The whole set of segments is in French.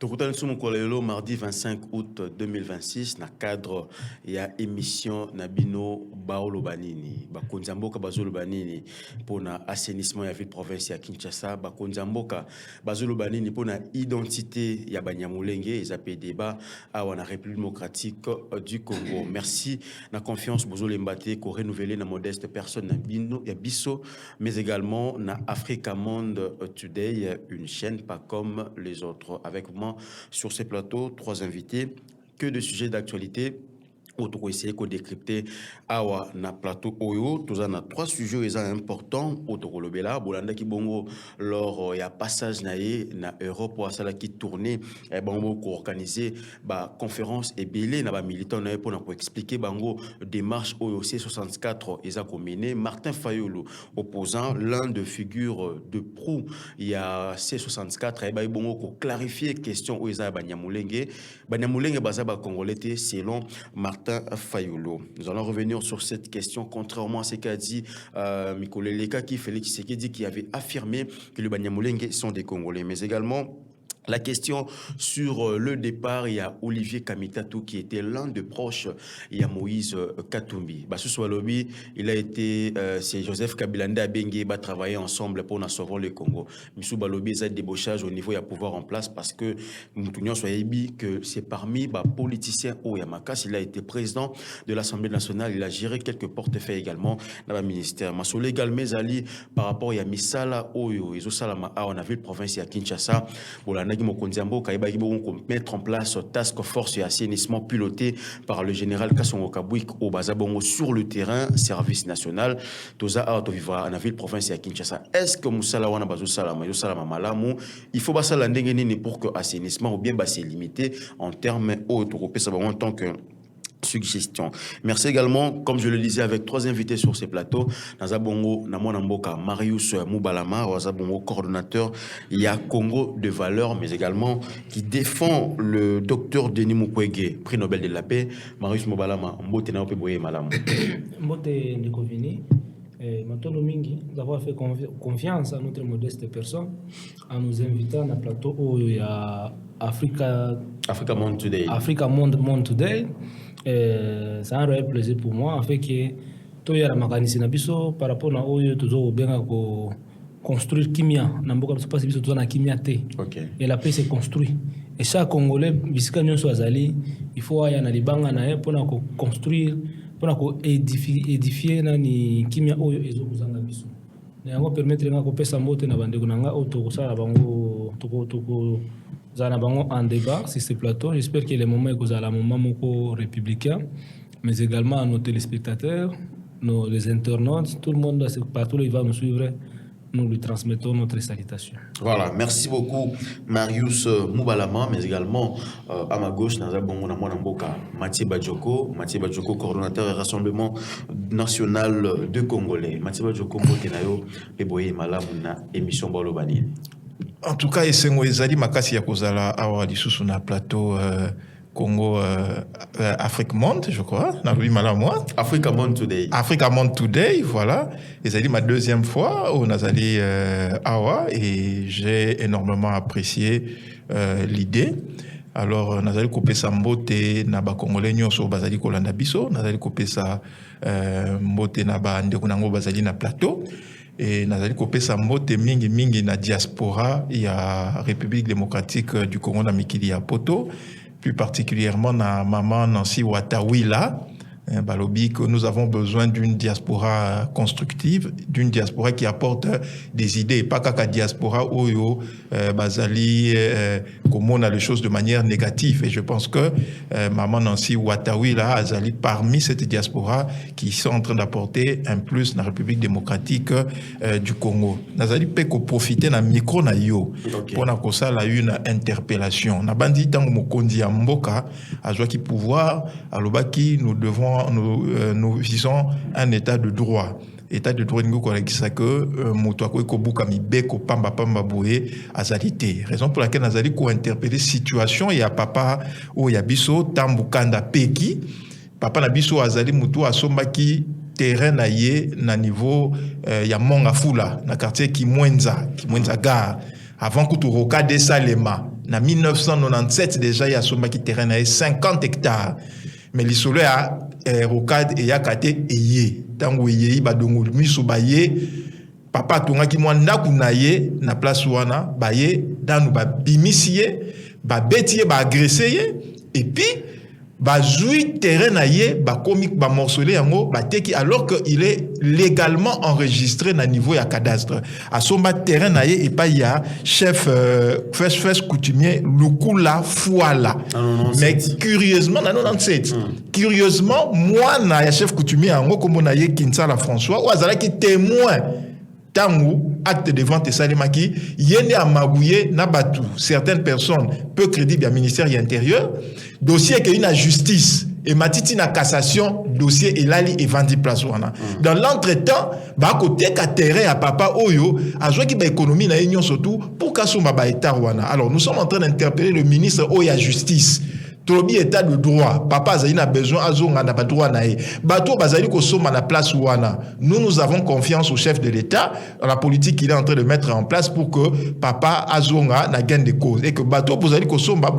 Tokutani sumu kolelo mardi 25 août 2026 na cadre ya émission Nabino Baolo Banini bakonzamboka bazolo banini pona assainissement ya ville province ya Kinshasa bakonzamboka bazolo banini pona identité ya Banyamulenge ezapé débat awa na République démocratique du Congo. Merci na confiance bozolo mbate ko renouveler na modeste personne na bino ya biso mais également na Africa Monde Today, une chaîne pas comme les autres. Avec moi sur ces plateaux, 3 invités, que de sujets d'actualité. Auto essayer de décrypter awa na plateau oyo tous na 3 sujets importants auto lobela bolanda ki bongo lors ya passage na Europe ou sala qui tourner bango ko organiser ba conférence et belé na ba militant na pour expliquer bango démarche oyo C64 eza combiné. Martin Fayulu opposant l'un de figures de proue il y a C64 et ba bongo ko clarifier question oyo eza Banyamulenge baza ba congolais selon Martin Fayulu. Nous allons revenir sur cette question, contrairement à ce qu'a dit Mikole Leka, qui Félix Tshisekedi, qui avait affirmé que les Banyamulenge sont des Congolais, mais également la question sur le départ, il y a Olivier Kamitatou qui était l'un des proches, il y a Moïse Katumbi. Bassou Lobby, il a été, c'est Joseph Kabilanda Bengue, va travailler ensemble pour sauver le Congo. Missou Balobi, il y a débauchage au niveau, il y a pouvoir en place parce que Moutounian Soyebi, que c'est parmi les politiciens au Yamakas, il a été président de l'Assemblée nationale, il a géré quelques portefeuilles également dans le ministère. Massolé également, Zali, par rapport à Misala Oyo, ils ont salama on a vu le province à Kinshasa, où la mettre en place une task force et assainissement piloté par le général Kassongo Kabouik au Bazabongo sur le terrain, service national. Toza Arto Vivra, en ville province à Kinshasa. Est-ce que Moussala Wana Bazou Salama, Yo Salama Malamu, il faut pas l'indégner pour que assainissement ou bien c'est limité en termes autres, en tant que suggestion. Merci également, comme je le disais, avec 3 invités sur ces plateaux. Nazabongo Namwanamboka, Marius Moubalama, Nazabongo coordonnateur, il y a Congo de valeur, mais également qui défend le docteur Denis Mukwege, prix Nobel de la paix. Marius Moubalama, Mbote Naope Boye Malam. Mbote Nikovini, Matono Mingi, d'avoir fait confiance à notre modeste personne en nous invitant à un plateau où il y a Africa Monde Today. Africa Monde Today. C'est un réel plaisir pour moi en fait que tout y a la mécanisme nabiso par rapport à oyo toujours bien ko construire kimia na mboka so pas biso na kimia té. Et la paix se construit et chaque congolais bisika nyonso azali il faut aya na libanga na pour na ko construire pour na ko édifier na ni kimia oyo ezo kuzanga biso na yango permettre nga ko pesa mbote na bandeko nanga auto ko sala bango toko Zana bango en débat sur ce plateau. J'espère que le moment est que un moment républicain, mais également à nos téléspectateurs, les internautes, tout le monde partout il va nous suivre. Nous lui transmettons notre salutation. Voilà, merci beaucoup Marius Moubalama, mais également à ma gauche, Mathieu Badjoko, coordonnateur du Rassemblement national de Congolais. Mathieu Badjoko, Mbotenayo, Eboye Malam, émission Baolo Banini. En tout cas, esengo ezali makasi ya kozala awa lisusu na plateau Congo Africa Monde, je crois. Na lui malamwa. Africa Monde Today. Africa Monde Today, voilà. Ezali ma 2e fois où nazali awa et j'ai énormément apprécié l'idée. Alors nazali kopesa mbote na ba congolais nyonso bazali kolanda biso, nazali kopesa mbote na ba ndeko nango bazali na plateau. Et nazali kopesa mbote mingi na diaspora ya République démocratique du Congo na mikili ya poto, plus particulièrement na maman Nancy Watawila balobi que nous avons besoin d'une diaspora constructive, d'une diaspora qui apporte des idées, pas qu'à diaspora oyo bazali comme on a les choses de manière négative. Et je pense que maman Nancy Watawila azali parmi cette diaspora qui sont en train d'apporter un plus dans la République démocratique du Congo. Nazali pe ko profiter na micro na yo pour na kosala une interpellation. Na bandi tango mokonzi ya mboka azwa ki pouvoir alobaki nous visons un état de droit. État de droit n'ingo kolekisa que moto akoki kobuka mibeko pamba boye azalité. Raison pour laquelle nazali ko interpeller situation ya papa o ya biso tambukanda peki. Papa na biso azali mutu asombaki terrain na ye na niveau ya Mongafula na quartier Kimwenza gare avant que tu rocade Salema En 1997, déjà, il y a un terrain de 50 hectares. Mais les soleils à Rocade et Yakate et Yé. Tant que Yé, Badongo, Misubaye, papa Tonga qui m'a nakunaye, na place ouana, baye, dans nous bimisiye, betiye, agressé, et puis, bazoui terrain naye, comique, morcelé yango, teki, alors qu'il est légalement enregistré na niveau ya cadastre. À son terrain naye, et pas y a chef, fes coutumier, Lukula Fouala. Mais curieusement, na 97. Curieusement, moi, na ya chef coutumier, yango, comme on a yé Kinsala François, ou azala qui témoin. Tangu, acte de vente et salimaki, yene a magouye nabatu. Certaines personnes peu crédibles à ministère de l'Intérieur, dossier qui est une justice et matiti na cassation, dossier elali et vendu place wana. Dans l'entretemps, ba côté ka terrain à papa oyo, a joué qui ba économie na union surtout pour kasumba ba état wana. Alors nous sommes en train d'interpeller le ministre oya justice. Tolobi état de droit, papa Zali a besoin azonga na droit nae. Bato bazali ko soma na place ouana. Nous avons confiance au chef de l'État dans la politique qu'il est en train de mettre en place pour que papa azonga na gain de cause et que bato bazali ko soma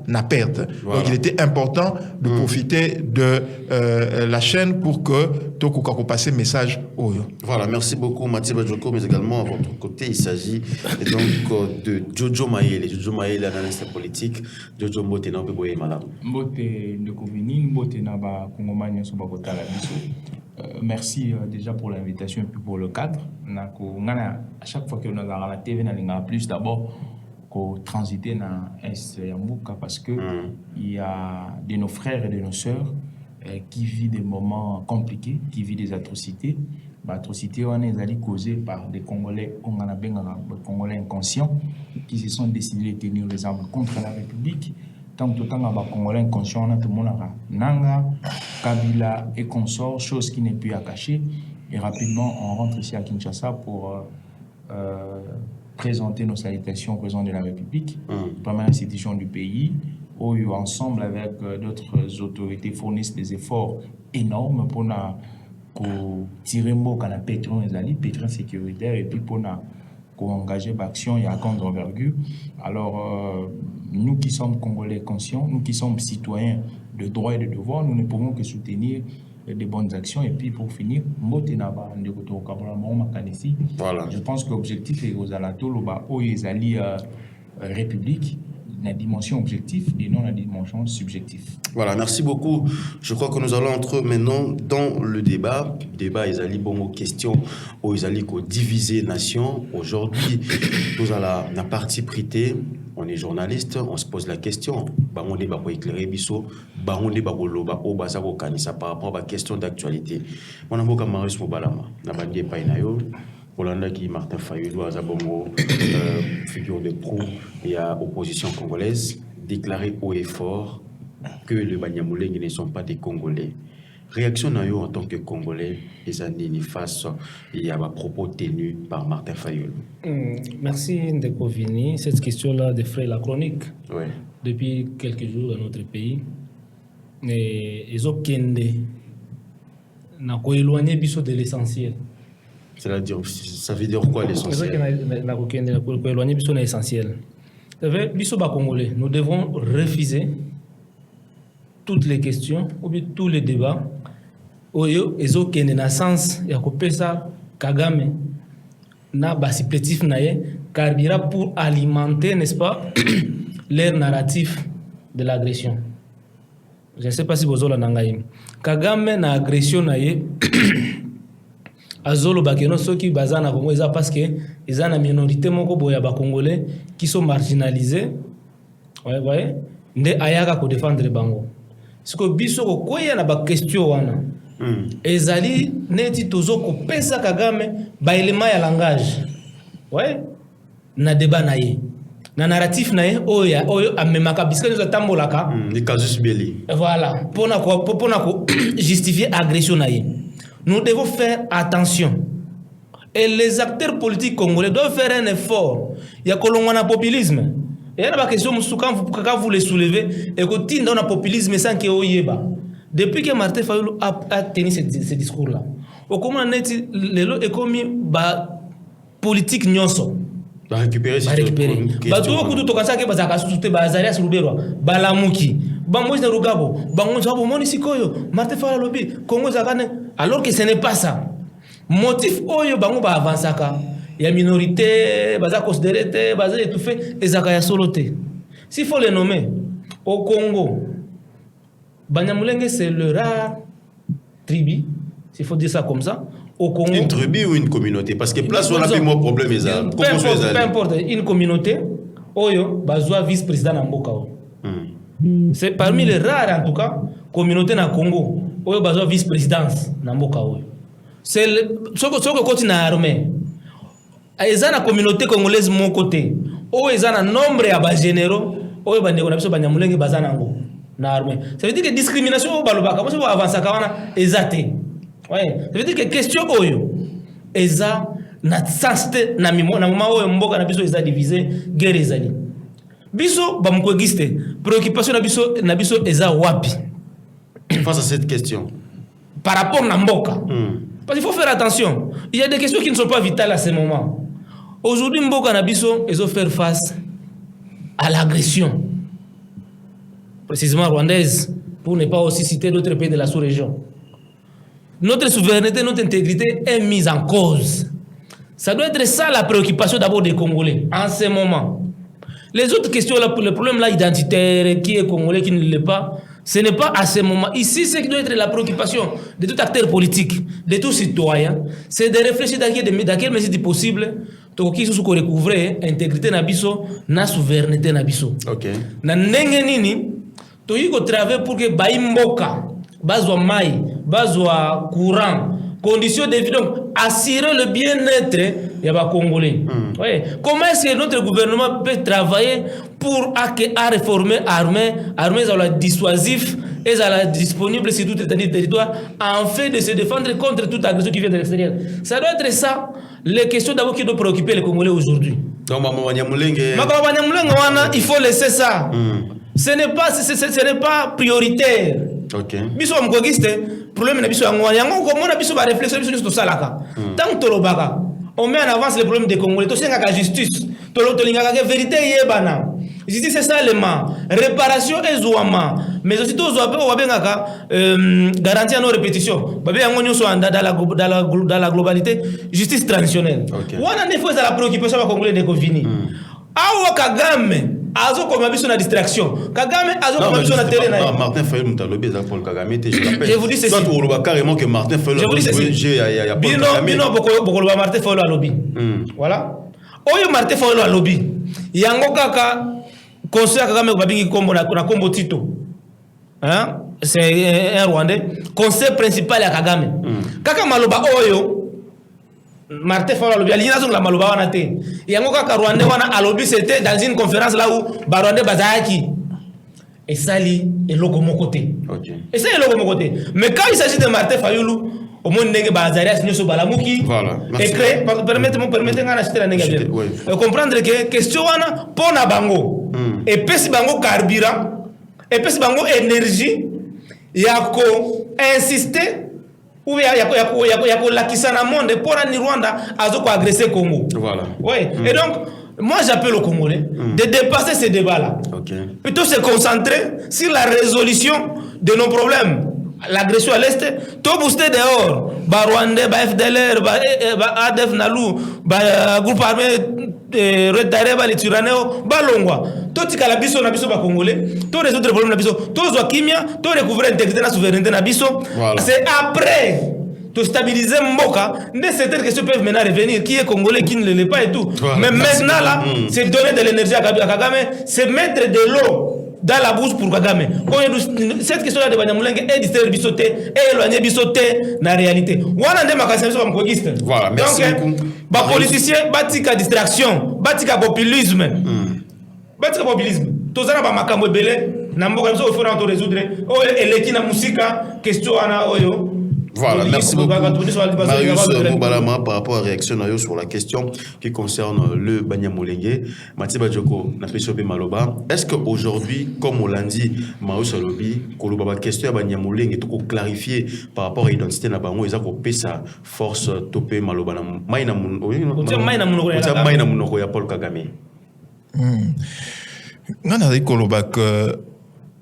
na perte. Voilà. Donc il était important de profiter de la chaîne pour que Tokuka ko passer message oyo. Voilà, merci beaucoup Mathieu Bajoko, mais également à votre côté il s'agit donc de Jojo Mayele. Jojo Mayele, analyste politique. Jojo Mbote na Mbote de Kovini, Mbote na ba Kongomani so ba kotala biso. Merci déjà pour l'invitation et puis pour le cadre. À chaque fois que nous avons la TV, nous avons plus d'abord qu'au transiter dans Est Yambuka parce que il y a de nos frères et de nos sœurs qui vivent des moments compliqués, qui vivent des atrocités. Atrocités, on est causées par des Congolais, des Congolais inconscients qui se sont décidés de tenir les armes contre la République. Tant que tout le temps, les Congolais inconscients, tout le monde a Nanga, Kabila et consorts, chose qui n'est plus à cacher. Et rapidement, on rentre ici à Kinshasa pour présenter nos salutations au président de la République, première institution du pays, où ensemble avec d'autres autorités fournissent des efforts énormes pour tirer mot quand la pétrole est allée, pétrole sécuritaire, et puis pour engager l'action et à grande envergure. Alors, nous qui sommes Congolais conscients, nous qui sommes citoyens de droits et de devoirs, nous ne pouvons que soutenir des bonnes actions. Et puis pour finir, je pense que l'objectif est aux alentours, République, la dimension objective et non la dimension subjective. Voilà, merci beaucoup. Je crois que nous allons entrer maintenant dans le débat. Le débat, ils allaient bon aux questions, ils allaient diviser nation. Aujourd'hui, nous allons la partie prité. On est journaliste, on se pose la question. On débat pour éclairer Bisso, on débat pour l'oba, au bazar Kanisa par rapport à la question d'actualité. On a beaucoup de Marius Mobalama, n'a pas de painayo. Olanda qui Martin Fayulu, Azabongo, figure de proue, et à opposition congolaise, déclaré haut et fort que les Banyamulenge ne sont pas des Congolais. Réaction nayo en tant que Congolais, les années face il y a propos tenus par Martin Fayulu. Merci Ndeko Vini. Cette question-là défraie la chronique depuis quelques jours dans notre pays. Les Okende n'a pas éloigné de l'essentiel. C'est-à-dire, ça veut dire quoi l'essentiel? Nous devons refuser toutes les questions ou bien tous les débats qui ont sens ya kopesa Kagame na basipletif naye carburant pour alimenter, n'est-ce pas, leur narratif de l'agression. Je ne sais pas si vous avez nangaïm. Kagame na agression naye azolo bakeno soki bazana Congo eza parce que eza na minorité moko boya ba congolais qui sont marginalisés. Ouais, nde ayaka ko défendre bango. Siko biso ko koya na ba question wana. Ezali neti tozo ko pesa Kagame ba élément ya langage. Ouais, na débat naye. Na narratif naye oyo amemaka biska nous atambolaka. Ni casus belli. Voilà, pona ko justifier agression naye. Nous devons faire attention. Et les acteurs politiques congolais doivent faire un effort. Il y a un populisme. Et il y a une question, quand vous les soulevez, et que tu as un populisme sans qu'il y ait. Depuis que Martin Fayulu a tenu ce discours-là, au comment on a dit, les lots économiques politique nyonso. récupérer bato kutu to kansa ke bazaka sute bazaria Ruberwa balamuki Moïse Rugabo bango zabo moni sikoyo Martin Fayulu lobi Congo zakane alors que ce n'est pas ça motif oyo bango ba avansaka ya minorité baza considéré te baza étouffé ezaka ya soloté s'il faut les nommer au Congo Banyamulenge c'est le rare tribu s'il faut dire ça comme ça au Congo. Une tribu ou une communauté? Parce que place où on a plus moins problème, peu importe, une communauté, Oyo, Bazwa vice-président Namboka. C'est parmi les rares, en tout cas, communautés dans le Congo, Oyo Bazwa vice-présidence Namboka. C'est ce que continue à armée. Ils ont la communauté congolaise de mon côté. Oyo ils ont un nombre de généraux, Oyo Bandeko Banyamulenge Bazanango. Ça veut dire que discrimination au Balobaka, moi je vois avancer quand on est exaté. Ouais, ça veut dire que question oyo eza na sensité na mimo na mama oyo mboka na biso eza divisé guerre ezali biso ba mkwegiste préoccupation na biso eza wapi face à cette question par rapport na mboka parce qu'il faut faire attention, il y a des questions qui ne sont pas vitales à ce moment. Aujourd'hui mboka na biso ezo faire face à l'agression précisément rwandaise pour ne pas aussi citer d'autres pays de la sous-région. Notre souveraineté, notre intégrité est mise en cause. Ça doit être ça la préoccupation d'abord des Congolais en ce moment. Les autres questions, le problème là identitaire, qui est Congolais, qui ne l'est pas, ce n'est pas à ce moment. Ici, ce qui doit être la préoccupation de tout acteur politique, de tout citoyen, c'est de réfléchir dans quelle mesure est possible qui se recouvrer l'intégrité nabiso, na souveraineté nabiso. Ok. Na ndenge nini, to yiko travailler pour que baimboka bazwa mai, bazwa courant, conditions de vie, donc assurer le bien-être des Congolais. Ouais. Comment est-ce que notre gouvernement peut travailler pour réformer l'armée, l'armée est dissuasif et est disponible sur tout le territoire, en fait de se défendre contre toute agression qui vient de l'extérieur. Ça doit être ça, les questions d'abord qui doivent préoccuper les Congolais aujourd'hui. Donc, il faut laisser ça. Ce n'est pas prioritaire. Ok. Biso mkogiste problème na biso yango comme on a biso ba réflexion biso tout ça là. Tant que tolobaka, on met en avance les problèmes des Congolais. To senga ka justice, to lingaka ka vérité yebana. Justice c'est ça élément, réparation ezouama, mais aussi to zo ape wabengaka garantie à nos répétitions. Babe yango nyoso dans la globalité, justice traditionnelle. Wana ne faut la préoccupation ba Congolais de Kovini. Awa Kagame azo comme biso na distraction. Kagame azo comme biso na télé na. Martin Fayulu mutalobi za Paul Kagame te je l'appelle. Je vous dis ceci. Soit on voit carrément que Martin Fayulu. Je vous dis ceci. Il y a Paul Kagame. Bino boko Martin Fayulu a lobby. Voilà. Oyo Martin Fayulu a lobby. Yango kaka conseil Kagame babingi kombo na kombo Tito. Hein? C'est un Rwandais. Conseil principal à Kagame. Kaka maloba oyo Martin Fayulu alobi alina zonga maloba wana te yango kaka Rwandais wana alobi c'était dans une conférence là où Rwandais bazaki et sali et logo mokoté. OK. Et ça est logo mokoté. Mais quand il s'agit de Martin Fayulu au monde nenge bazaria sinyo balamuki voilà. Et créer permettez ngana citer la nenge comprendre que question wana pona bango et pesi bango carburant et pesi bango énergie yako insister ou yako lakisa na monde pour ni Rwanda azo agresser Congo. Voilà. Ouais. Et donc moi j'appelle aux Congolais de dépasser ces débats là. OK. Plutôt se concentrer sur la résolution de nos problèmes. L'agression à l'est, tout booster dehors. Ba Rwandais, ba FDLR, ba ADF Nalu, ba groupe armé Red Dareba, les Turaneo, ba Longwa. Tout tika la biso na biso ba Congolais, tout résoudre les problèmes na biso, tout zo kimia, tout recouvrir l'intégrité na souveraineté na biso. C'est après de stabiliser Mboka, certaines questions peuvent maintenant revenir. Qui est Congolais, qui ne l'est pas et tout. Mais maintenant là, c'est donner de l'énergie à Kagame, c'est mettre de l'eau dans la bouche pour Kagame. Cette question-là de Banyamulenge est distraire bisoté, est éloigner bisoté dans la réalité. Voilà, donc, les politiciens, batika distraction, batika populisme. Batika populisme. Tout ça, ba makambo belé, na mboka biso il faut résoudre. Oh, eleki na musika, question ana oyo. Voilà, merci beaucoup. Marius Mobalama, par rapport à la réaction sur la question qui concerne le Banyamulenge. Mathieu Badjoko, Maloba. Est-ce qu'aujourd'hui, comme on l'a dit, Marius Alobi, la question de Banyamulenge est pour clarifier par rapport à l'identité de Bango, ils ont sa force topé Maloba. Maïna Mounoko ya Paul Kagame. Non, on a dit que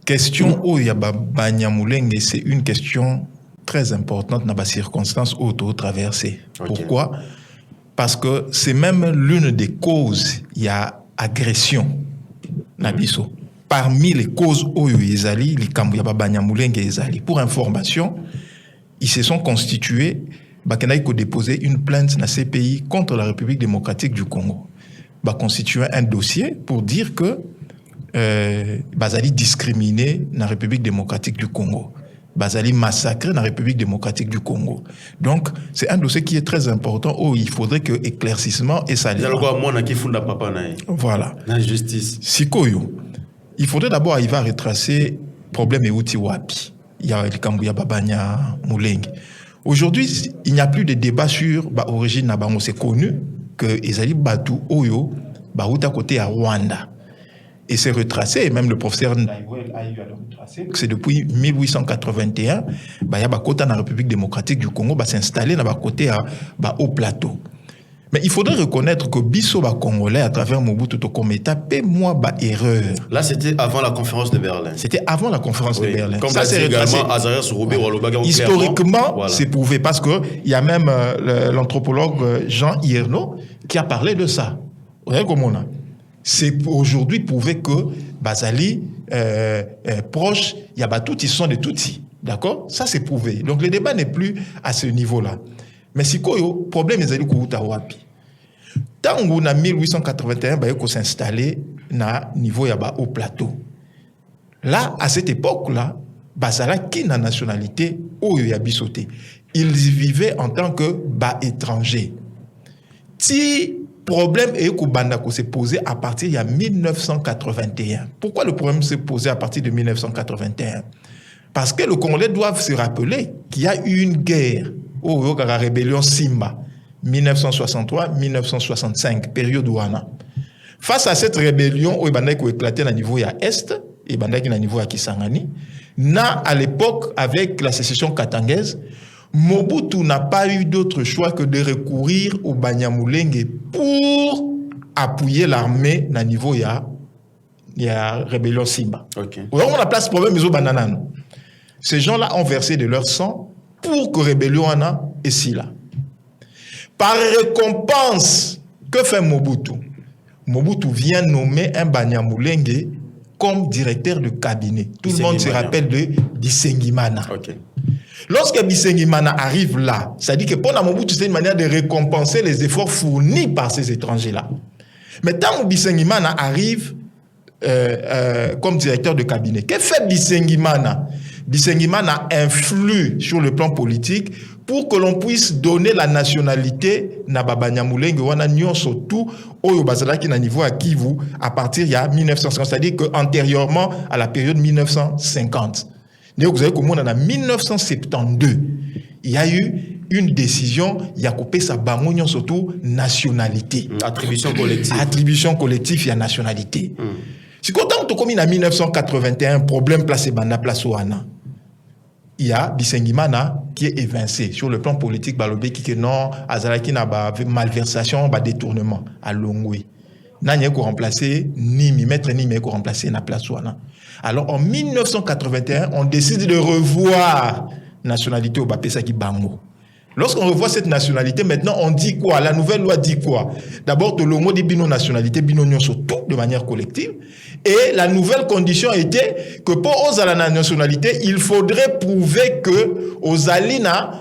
question où il y a Banyamulenge, c'est une question très importante dans les circonstances où tu traversées. Okay. Pourquoi? Parce que c'est même l'une des causes. Il y a agression. Parmi les causes où ils allaient, les Kambouya Banyamulenge ils pour information, ils se sont constitués. Bakena a déposé une plainte dans ces pays contre la République démocratique du Congo. Bah constituer un dossier pour dire que Bazali discriminé dans la République démocratique du Congo. Bazali massacré dans la République démocratique du Congo. Donc, c'est un dossier qui est très important où il faudrait que éclaircissement et ça. Voilà. La justice. Sikoyo. Il faudrait d'abord arriver à retracer problème et outils wapi. Il y a le Kambouya Babanya Mulenge. Aujourd'hui, il n'y a plus de débat sur l'origine Nabango. C'est connu que Ezali Batu Oyo, Baouta côté à Rwanda. Et c'est retracé, et même le professeur Ndaïwel a eu à le retracer, c'est depuis 1881, il y a dans la République démocratique du Congo, s'installer dans côté au plateau. Mais il faudrait reconnaître que Bisso Congolais, à travers Mobutu comme État, paie moins erreur. Là, c'était avant la conférence de Berlin. C'était avant la conférence de Berlin. Comme ça, c'est également Azarias Roubé ou Alobaga. Historiquement, voilà. C'est prouvé parce qu'il y a même l'anthropologue Jean Hierno qui a parlé de ça. Vous voyez comment on a. C'est aujourd'hui prouvé que Bazali proche, il y a tout, ils sont des Tutsis. D'accord? Ça, c'est prouvé. Donc, le débat n'est plus à ce niveau-là. Mais si le problème est que wapi. Tant qu'on a 1881, il faut s'installer na niveau au plateau. Là, à cette époque-là, Bazala qui na nationalité où il y a bisoté. Ils vivaient en tant que étrangers. Si problème est que Bandako s'est posé à partir de 1981. Pourquoi le problème s'est posé à partir de 1981? Parce que les Congolais doivent se rappeler qu'il y a eu une guerre au la rébellion Simba, 1963-1965, période Ouana. Face à cette rébellion, il y a éclaté à niveau à Est, et il y a niveau à Kisangani. À l'époque, avec la sécession katangaise, Mobutu n'a pas eu d'autre choix que de recourir au Banyamulenge pour appuyer l'armée à niveau il y a rébellion Simba. Okay. On a place problème ils ont banana. Ces gens-là ont versé de leur sang pour que rébellion ana et si là. Par récompense, que fait Mobutu? Mobutu vient nommer un Banyamulenge comme directeur de cabinet. Tout le monde se rappelle de Bisengimana. Okay. Lorsque Bisengimana arrive là, ça dit que pour Mobutu, c'est une manière de récompenser les efforts fournis par ces étrangers-là. Mais tant que Bisengimana arrive comme directeur de cabinet, que fait Bisengimana? Bisengimana influe sur le plan politique pour que l'on puisse donner la nationalité na Banyamulenge wana nyonso tout oyo bazalaki na niveau à Kivu à partir de 1950, c'est-à-dire que antérieurement à la période 1950. Vous savez comment en 1972, il y a eu une décision, il y a coupé sa bango surtout nationalité. Attribution collective. Attribution collective, il y a nationalité. Si quand on comme en 1981, problème placé banda place ouana. Il y a Bisengimana qui est évincé sur le plan politique, balobé qui que non, azalaki na ba malversation, ba détournement à Longwe. N'a ko remplacer ni maître ni ko remplacer na place ouana. Alors en 1981, on décide de revoir nationalité au Bapesaki Bango. Lorsqu'on revoit cette nationalité, maintenant on dit quoi? La nouvelle loi dit quoi? D'abord, tout le mot dit bino nationalité, bino nyon sur tout de manière collective. Et la nouvelle condition était que pour aux à la nationalité, il faudrait prouver que aux alina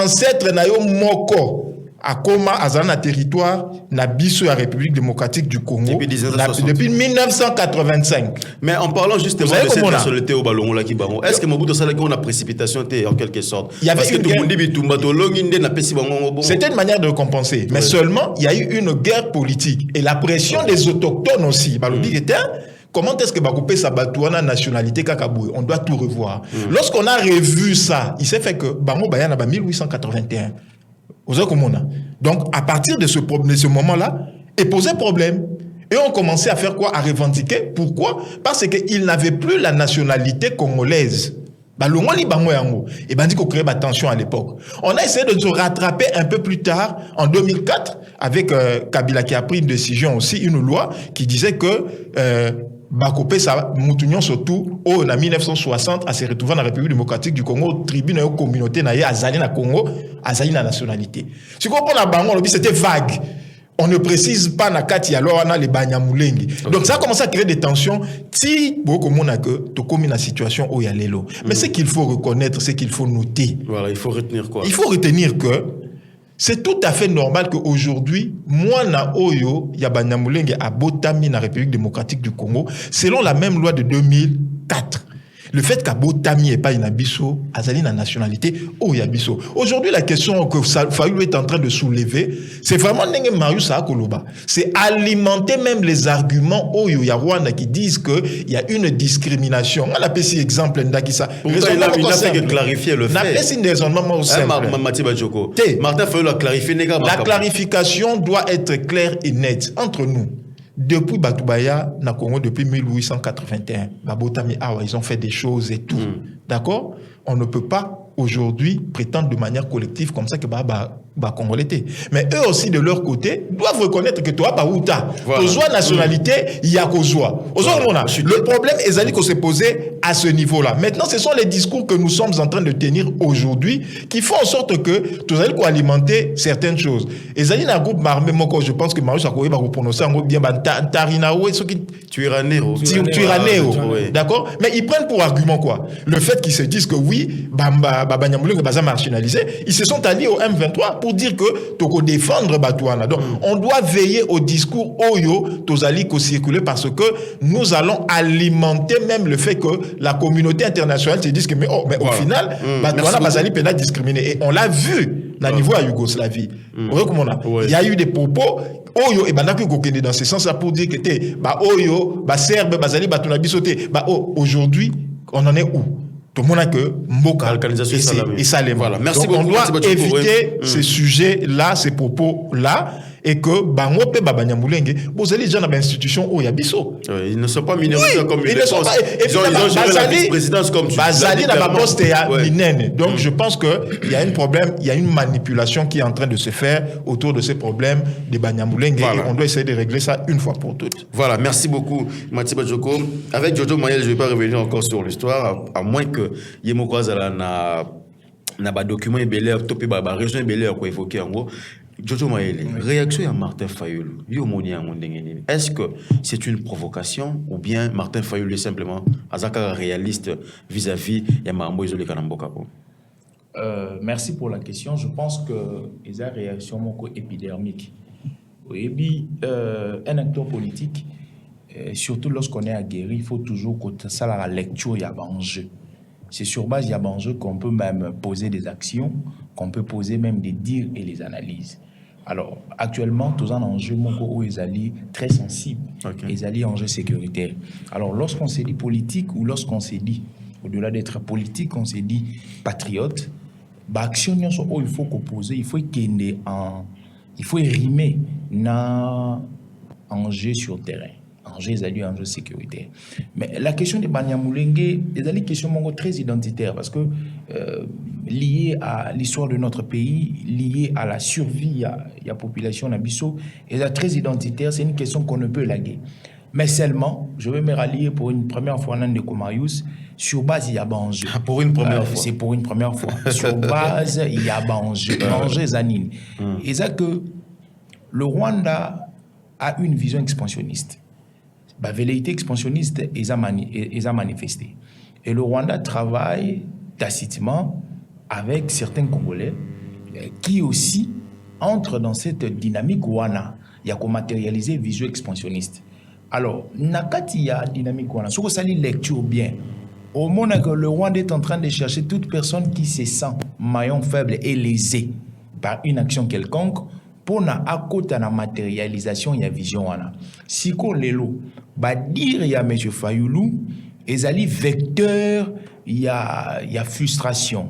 ancêtres nayo moko à Koma, à territoire, na biso la République démocratique du Congo depuis 1985. Mais en parlant justement de cette nationalité au ballon là qui baron, est-ce que Mobutu Sala qu'on a précipitation en quelque sorte? Parce que tout le monde dit c'était une manière de compenser, mais seulement il y a eu une guerre politique et la pression des autochtones aussi. Était comment est-ce que Bakopé Sabatouana nationalité Kakaboué? On doit tout revoir. Lorsqu'on a revu ça, il s'est fait que Bango Bayana 1881. Donc, à partir de ce moment-là, il posait problème. Et on commençait à faire quoi? À revendiquer. Pourquoi? Parce qu'il n'avait plus la nationalité congolaise. Et dit qu'on créait la tension à l'époque. On a essayé de se rattraper un peu plus tard, en 2004, avec Kabila qui a pris une décision aussi, une loi qui disait que Bakopé Moutunion surtout en 1960 à se retrouver dans la République démocratique du Congo, tribune et communauté naïe Azali na Congo, Azali na nationalité. Si vous comprenez Bango, c'était vague. On ne précise pas na kati alors on a les Banyamulenge. Donc ça a commencé à créer des tensions. Si beaucoup de monde que tu comme une situation où il y a l'élo. Mais ce qu'il faut reconnaître, c'est qu'il faut noter. Voilà, il faut retenir quoi? Il faut retenir que c'est tout à fait normal qu'aujourd'hui, moi na Oyo, il y a Banyamulenge à Botami na République démocratique du Congo, selon la même loi de 2004. Le fait qu'Abotami n'est pas une abisso, Azali na nationalité, oh yabisso. Aujourd'hui, la question que Fayulu est en train de soulever, c'est vraiment Nenge Marius Akoloba. C'est alimenter même les arguments oh Rwanda qui disent qu'il y a une discrimination. On a pris cet exemple d'Akissa. Il n'a fait que clarifier le fait. On a pris un raisonnement simple. Martin Fayulu a clarifié. La clarification doit être claire et nette entre nous. Depuis Batoubaya, na Congo, depuis 1881, Babotami Awa, ils ont fait des choses et tout. D'accord? On ne peut pas aujourd'hui prétendre de manière collective comme ça que Congolais était. Mais eux aussi, de leur côté, doivent reconnaître que toi, Baouta, Ozoa nationalité, il y a Kozoa. Le problème, Ezali, qu'on s'est posé à ce niveau-là. Maintenant, ce sont les discours que nous sommes en train de tenir aujourd'hui qui font en sorte que tu allez alimenter certaines choses. Ezali, n'a groupe armé, moi, je pense que Marius Akoye va prononcer en groupe bien, Tarinao, ce qui. Tuiraneo. D'accord? Mais ils prennent pour argument quoi? Le fait qu'ils se disent que oui, Banyamulenge Baza marginalisé, ils se sont alliés au M23 pour dire que Toko défendre Batouana. Donc, on doit veiller au discours Oyo, Tozali, ko circuler parce que nous allons alimenter même le fait que la communauté internationale se dise que, mais au final, Batouana Bazali Pena discriminé. Et on l'a vu, au niveau à Yougoslavie. Il y a eu des propos Oyo et Banaki Kokende dans ce sens-là pour dire que Oyo, Serbe, Bazali, Batouana Bisoté. Aujourd'hui, on en est où? Tout le monde a que Mboka et Salem. Voilà. Merci beaucoup. On doit éviter ces sujets-là, ces propos-là, et que Bangope Babanyamulenge, vous allez déjà dans l'institution où il y a Bissot. Ils ne sont pas minoritaires comme ils ne sont pas. Ils ont géré la vice-présidence comme tu Bazali dans ma poste et à Minène. Donc je pense qu'il y a un problème, il y a une manipulation qui est en train de se faire autour de ces problèmes de Banyamulenge. Et on doit essayer de régler ça une fois pour toutes. Voilà, merci beaucoup Matiba Djoko. Avec Jojo Mayel, je ne vais pas revenir encore sur l'histoire, à moins que Yemoko Azala n'a pas document et belé, topé ba région et belé quoi évoquer en gros. Jojo Mayele, réaction à Martin Fayulu. Est-ce que c'est une provocation ou bien Martin Fayulu est simplement réaliste vis-à-vis de Mambo Isolé Kanamboka? Merci pour la question. Je pense que les réaction épidermique. Et puis, un acteur politique, surtout lorsqu'on est aguerri, il faut toujours que ça la lecture, il y a un enjeu. C'est sur base, il y a un enjeu qu'on peut même poser des actions, qu'on peut poser même des dires et les analyses. Alors, actuellement, tous un enjeu où ils allaient très sensible. Ils allaient enjeu sécuritaire. Alors, lorsqu'on s'est dit politique ou lorsqu'on s'est dit, au-delà d'être politique, on s'est dit patriote, action, il faut composer, il faut rimer dans enjeu sur le terrain. Enjeu sécuritaire. Mais la question de Banyamulenge est une question très identitaire parce que liée à l'histoire de notre pays, liée à la survie de la population Nabiso, est très identitaire. C'est une question qu'on ne peut laguer. Mais seulement, je vais me rallier pour une première fois dans le Marius, sur base, il y a enjeu. Pour une première fois. C'est pour une première fois. Sur base, il y a enjeu. Enjeu Zanine. Et ça que le Rwanda a une vision expansionniste. La velléité expansionniste est manifestée. Et le Rwanda travaille tacitement avec certains Congolais qui aussi entrent dans cette dynamique Rwanda. Il y a qu'on matérialiser vision expansionniste. Alors, nakati ya dynamique Rwanda. Si vous allez lecture bien, au moment que le Rwanda est en train de chercher toute personne qui se sent maillon faible et lésé par une action quelconque pour na akota na matérialisation ya vision wana. Siko lelo ba dire ya monsieur Fayulu ezali vecteur ya frustration.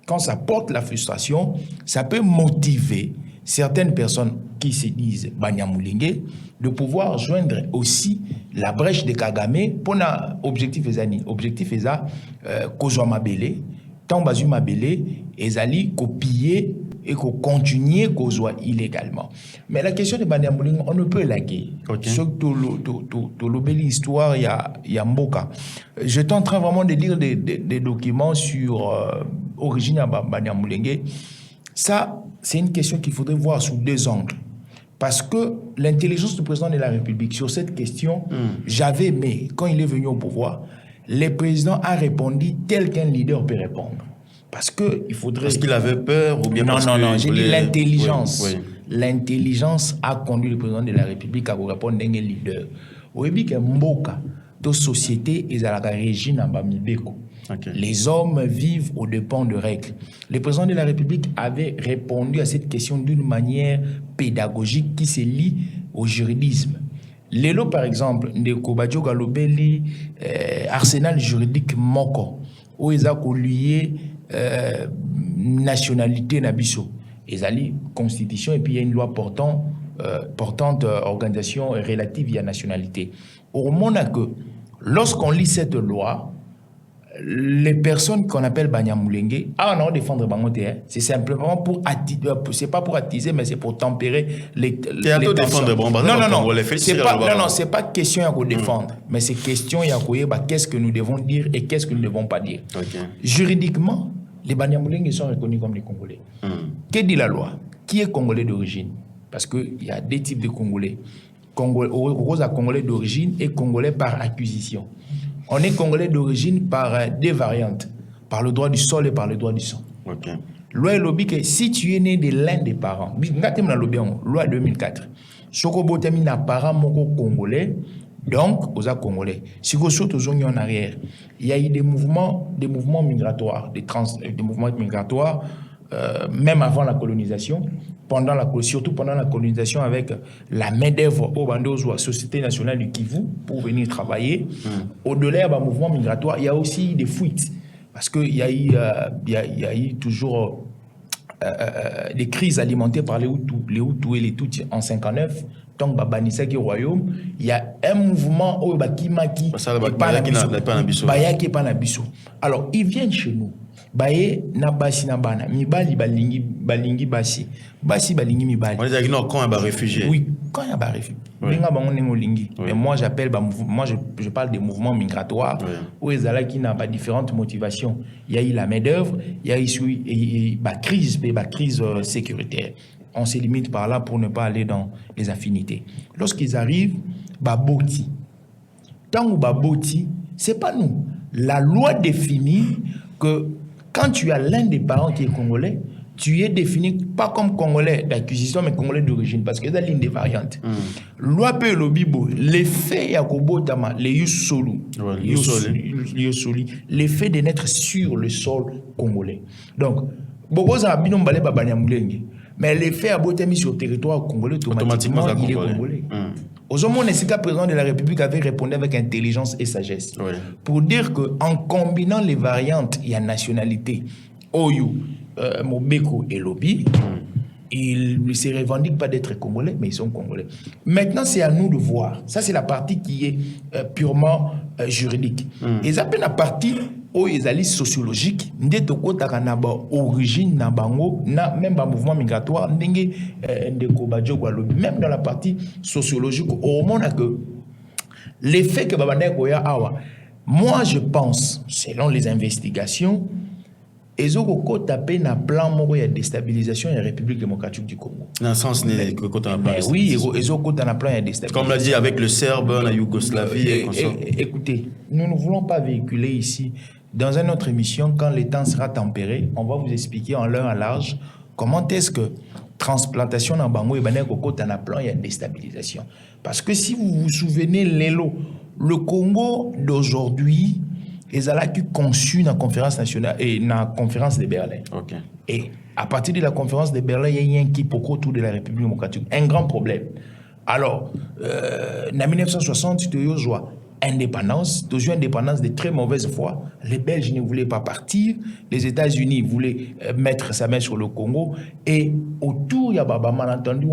Quand ça porte la frustration, ça peut motiver certaines personnes qui se disent Banyamulenge de pouvoir joindre aussi la brèche de Kagame pour un objectif ezani. Objectif eza kozwa mabele, tant bazu mabele ezali copier et qu'on continue kozwa illégalement. Mais la question de Banyamulenge, on ne peut laguer. Surtout l'obéli histoire ya mboka. J'étais en train vraiment de lire des documents sur origine à Banyamulenge. Ça, c'est une question qu'il faudrait voir sous deux angles. Parce que l'intelligence du président de la République sur cette question, j'avais aimé, quand il est venu au pouvoir, le président a répondu tel qu'un leader peut répondre. Parce qu'il faudrait... Parce qu'il avait peur ou bien parce Non, j'ai dit l'intelligence. Oui. L'intelligence a conduit le président de la République à répondre d'un leader. Au début, que Mboka, de société, ils ont la régime en Bamibeko. Okay. Les hommes vivent aux dépens de règles. Le président de la République avait répondu à cette question d'une manière pédagogique qui se lie au juridisme. Lelo, par exemple, Ndeko Badjo Galobeli, arsenal juridique Moko, où ils ont lié nationalité Nabiso. Ils ont constitution et puis il y a une loi portante organisation relative à la nationalité. Au moment que, lorsqu'on lit cette loi, les personnes qu'on appelle Banyamulenge, on défendre Bangote, c'est simplement pour attiser, c'est pas pour attiser, mais c'est pour tempérer les tensions. Non, c'est pas question à défendre, mais c'est question à qu'est-ce que nous devons dire et qu'est-ce que nous ne devons pas dire. Juridiquement, les Banyamulenge sont reconnus comme les Congolais. Que dit la loi? Qui est Congolais d'origine? Parce qu'il y a deux types de Congolais. Congolais d'origine et Congolais par acquisition. On est Congolais d'origine par deux variantes, par le droit du sol et par le droit du sang. Loi lobby que si tu es né de l'un des parents, loi 2004, Soko n'a parent moko congolais, donc aux Congolais. Si vous sautez en arrière, il y a eu des mouvements migratoires, des mouvements migratoires, même avant la colonisation, surtout pendant la colonisation avec la main-d'œuvre au Bandozo, la Société nationale du Kivu, pour venir travailler. Au-delà du mouvement migratoire, il y a aussi des fuites. Parce qu'il y a eu toujours des crises alimentées par les Hutus et les Tutsis en 1959. Donc, Banisaki Royaume, il y a un mouvement au Bakimaki et Panabiso. Alors, ils viennent chez nous. Baye na basi na bana mibali balingi basi balingi mibali. On dit non quand il y a réfugiés. Oui, quand il y a réfugiés. Mais moi je parle des mouvements migratoires où ils ont qui n'a pas différentes motivations. Il y a eu la main-d'œuvre, il y a eu la crise sécuritaire. On se limite par là pour ne pas aller dans les affinités. Lorsqu'ils arrivent, baboti. Tant ou baboti, c'est pas nous. La loi définit que quand tu as l'un des parents qui est congolais, tu es défini pas comme congolais d'acquisition, mais congolais d'origine, parce qu'il y a l'une des variantes. Loi pe le bibo, l'effet Yakobo Tama, les Yusolu, l'effet de naître sur le sol congolais. Donc, Bobo Zabino Mbale Babanyamulenge, mais l'effet a beau mis sur le territoire congolais, automatiquement il est congolais. Aujourd'hui, le président de la République avait répondu avec intelligence et sagesse pour dire qu'en combinant les variantes, il y a nationalité, Oyu, Mobeko et Lobi, ils ne se revendiquent pas d'être congolais, mais ils sont congolais. Maintenant, c'est à nous de voir. Ça, c'est la partie qui est purement juridique. Et ça, c'est la partie où ils allaient sociologique, origine, même dans le mouvement migratoire, même dans la partie sociologique, au moment que l'effet que moi je pense, selon les investigations, ils ont tapé un plan de déstabilisation de la République démocratique du Congo. Dans le sens oui, ils ont un plan de déstabilisation. Comme l'a dit avec le Serbe, la Yougoslavie. Écoutez, nous ne voulons pas véhiculer ici. Dans une autre émission, quand le temps sera tempéré, on va vous expliquer en long et en large comment est-ce que transplantation dans Bango et Banek au côté d'un plan, il y a une déstabilisation. Parce que si vous vous souvenez, le Congo d'aujourd'hui, ezalaki conçu dans la conférence nationale et dans la conférence de Berlin. Ok. Et à partir de la conférence de Berlin, il y a un quiproquo autour de la République démocratique. Un grand problème. Alors, en 1960, tu as eu indépendance, tu as eu indépendance de très mauvaise foi. Les Belges ne voulaient pas partir. Les États-Unis voulaient mettre sa main sur le Congo. Et autour, il y a un malentendu.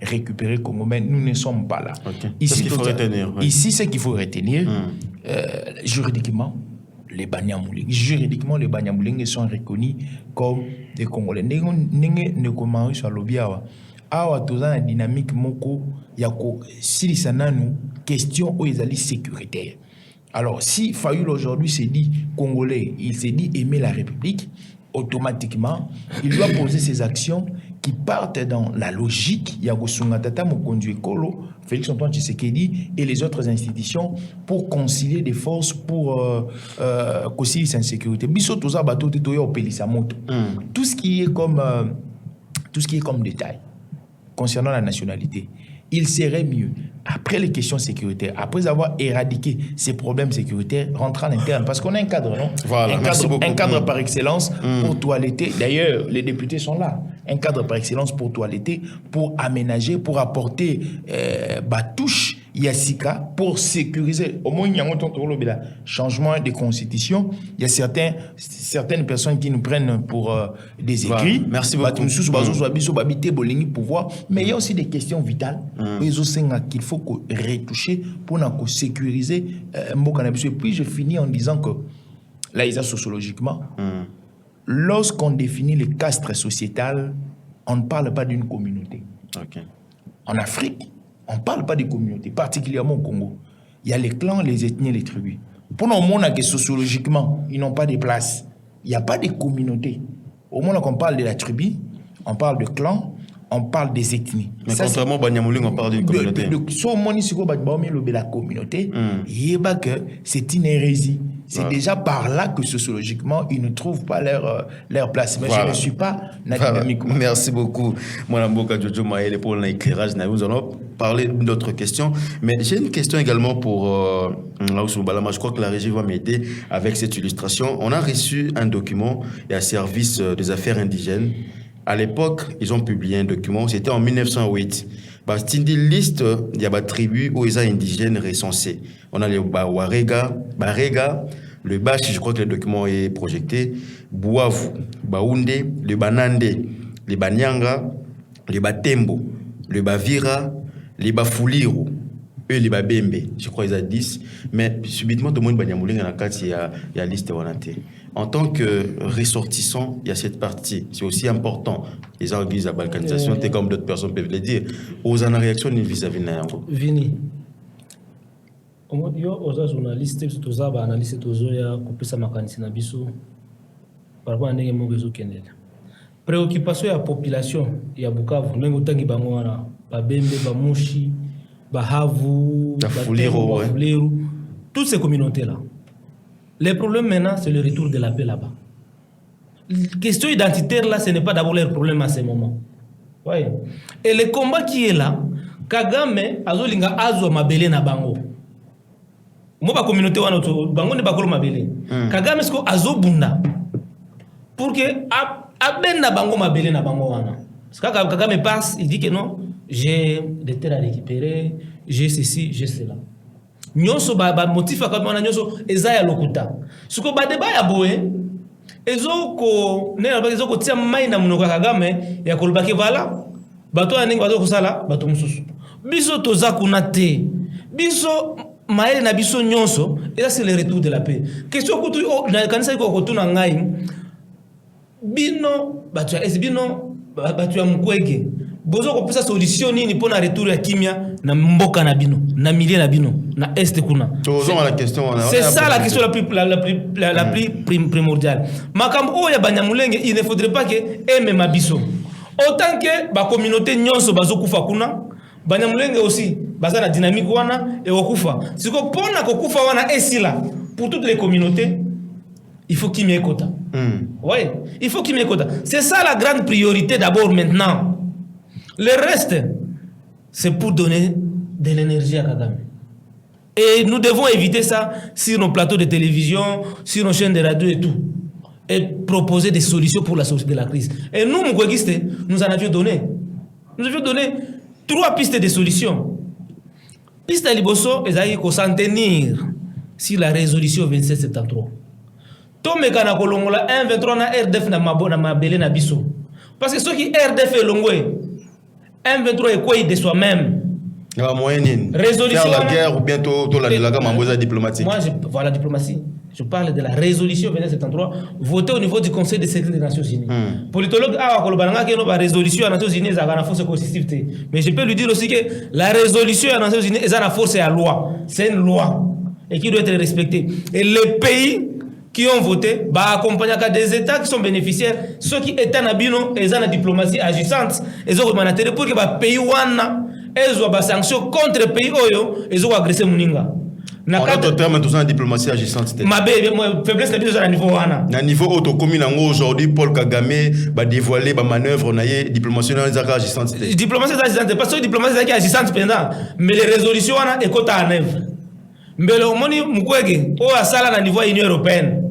Récupérer le Congo. Mais nous ne sommes pas là. Okay. Ici, qu'il faut retenir. Oui. Ici, ce qu'il faut retenir, juridiquement, les Banyamulenge. Juridiquement, les Banyamulenge sont reconnus comme des Congolais. Ne comment sur l'obiawa. Awa toza na dynamique moko ya ko silisa nanu question où ils allaient sécuritaire. Alors si Fayoul aujourd'hui se dit congolais, il se dit aimer la République, automatiquement, il doit poser ses actions qui partent dans la logique ya Gosunga Tata Mokonzi Ekolo, Félix Antoine Tshisekedi et les autres institutions pour concilier des forces pour concilier sa sécurité. Biso toza bato te toya opelisa moto. Tout ce qui est comme détail concernant la nationalité, il serait mieux, après les questions sécuritaires, après avoir éradiqué ces problèmes sécuritaires, rentrer à l'interne. Parce qu'on a un cadre, non? Voilà, un cadre par excellence pour toiletter. D'ailleurs, les députés sont là. Un cadre par excellence pour toiletter, pour aménager, pour apporter touche Yassika, pour sécuriser. Au moins, il y a un changement de constitution. Il y a certaines personnes qui nous prennent pour des aigris. Voilà. Merci beaucoup. Mais il y a aussi des questions vitales qu'il faut retoucher pour sécuriser Mbokanabisou. Et puis, je finis en disant que, là, ils ont sociologiquement, lorsqu'on définit le castre sociétal, on ne parle pas d'une communauté. Okay. En Afrique, on ne parle pas de communauté, particulièrement au Congo. Il y a les clans, les ethnies, les tribus. Pour nous, on a que sociologiquement, ils n'ont pas de place. Il n'y a pas de communauté. Au moment qu'on parle de la tribu, on parle de clans, on parle des ethnies. Mais ça, contrairement à Banyamulenge, on parle d'une communauté. La communauté, c'est une hérésie. C'est déjà par là que sociologiquement, ils ne trouvent pas leur place. Mais je ne suis pas dynamique. Merci beaucoup, Mme Mboka Jojo Maël, pour l'éclairage. Nous allons parler d'autres questions. Mais j'ai une question également pour Laoussou Balama. Je crois que la régie va m'aider avec cette illustration. On a reçu un document et un service des affaires indigènes. À l'époque, ils ont publié un document, c'était en 1908. C'est une liste, il y a des tribus où ils sont indigènes recensés. On a les Warega, Barega, le Bashi, je crois que le document est projeté, Bouavu, Baounde, le Banande, les Banyanga, les Batembo, le Bavira, les Bafuliru, eux les Babembe. Je crois qu'ils ont 10. Mais subitement, tout le monde Banyamulenge dans la carte, il y a la liste Wanate. En tant que ressortissant, il y a cette partie. C'est aussi important. Les gens visent la balkanisation, comme d'autres personnes peuvent le dire. Aux en réaction vis-à-vis de Nayango. Vini. Yo, aux journalistes, tous les analystes, tous les gens par rapport à ce qu'il préoccupation de la population, il y a Bukavu, Nengotangi Bangwana, Babembe, Bamushi, Bahavu, Bafuliru, toutes ces communautés-là. Le problème maintenant, c'est le retour de la paix là-bas. La question identitaire, là, ce n'est pas d'abord leur problème à ce moment. Ouais. Et le combat qui est là, Kagame, Azolinga Azo Mabele na Bango. Moi, la communauté, Bango ne Bakolo Mabele. Kagame, est-ce que Azo Bunda pour que Aben na Bango Mabele na Bango wana. Parce que Kagame passe, il dit que non, j'ai des terres à récupérer, j'ai ceci, j'ai cela. Nyonso ba motif akamana nyonso ezaya lokuta suko ba débat ya boye ezoko ne ba ezoko tia mai na munoko Kagame ya kolobaki vala bato aningi bato kusala bato mususu biso toza kuna te biso maele na biso nyonso et ça c'est le retour de la paix question kutu na kanisa ko kotuna ngai bino bato ya bino bato ya mukwege bozo ko pesa solution nini pour na retour ya kimia na mboka na bino na milieu na bino na est kuna c'est ça la question la plus primordiale makambo o ya Banyamulenge il ne faudrait pas que aime mabiso autant que ba communauté nyonso bazo kufa kuna Banyamulenge aussi baza na dynamique wana et okufa siko pona ko kufa wana esila pour toutes les communautés il faut qu'il y ait quota. Ouais, il faut qu'il y ait quota. C'est ça la grande priorité d'abord maintenant. Le reste, c'est pour donner de l'énergie à Kagame. Et nous devons éviter ça sur nos plateaux de télévision, sur nos chaînes de radio et tout. Et proposer des solutions pour la sortie de la crise. Et nous, Moukwegiste, nous en avions donné. Nous avions donné 3 pistes de solutions. Piste à Liboso, ils allaient s'en tenir sur la résolution 2773. Tout me kana kolongola 1-23 na RDF na mabona mabele na biso. Parce que ceux qui RDF est longwe, 1-23 est quoi de soi-même. Résolution faire la guerre ou bientôt la diplomatique. Moi, voilà, diplomatie. Je parle de la résolution 2773 votée au niveau du Conseil de sécurité des Nations Unies. Politologue a la résolution des Nations Unies est une force constitutive. Mais je peux lui dire aussi que la résolution des Nations Unies est une force et la loi. C'est une loi et qui doit être respectée. Et les pays qui ont voté, accompagner des États qui sont bénéficiaires, ceux qui étaient en abino, ils ont la diplomatie agissante, ils ont demandé pour que les pays wana ils ont des sanctions contre les pays ils ont agressé Mouninga. En d'autres termes, tout ça, la diplomatie agissante. Ma faiblesse de à niveau wana. Na niveau autocommune aujourd'hui, Paul Kagame va dévoiler la manœuvre na diplomatie agissante. Diplomatie agissante, parce que diplomatie agissante pendant, mais les résolutions wana écoute en œuvre. Mais le moni Mukwege, au asala na niveau Union européenne.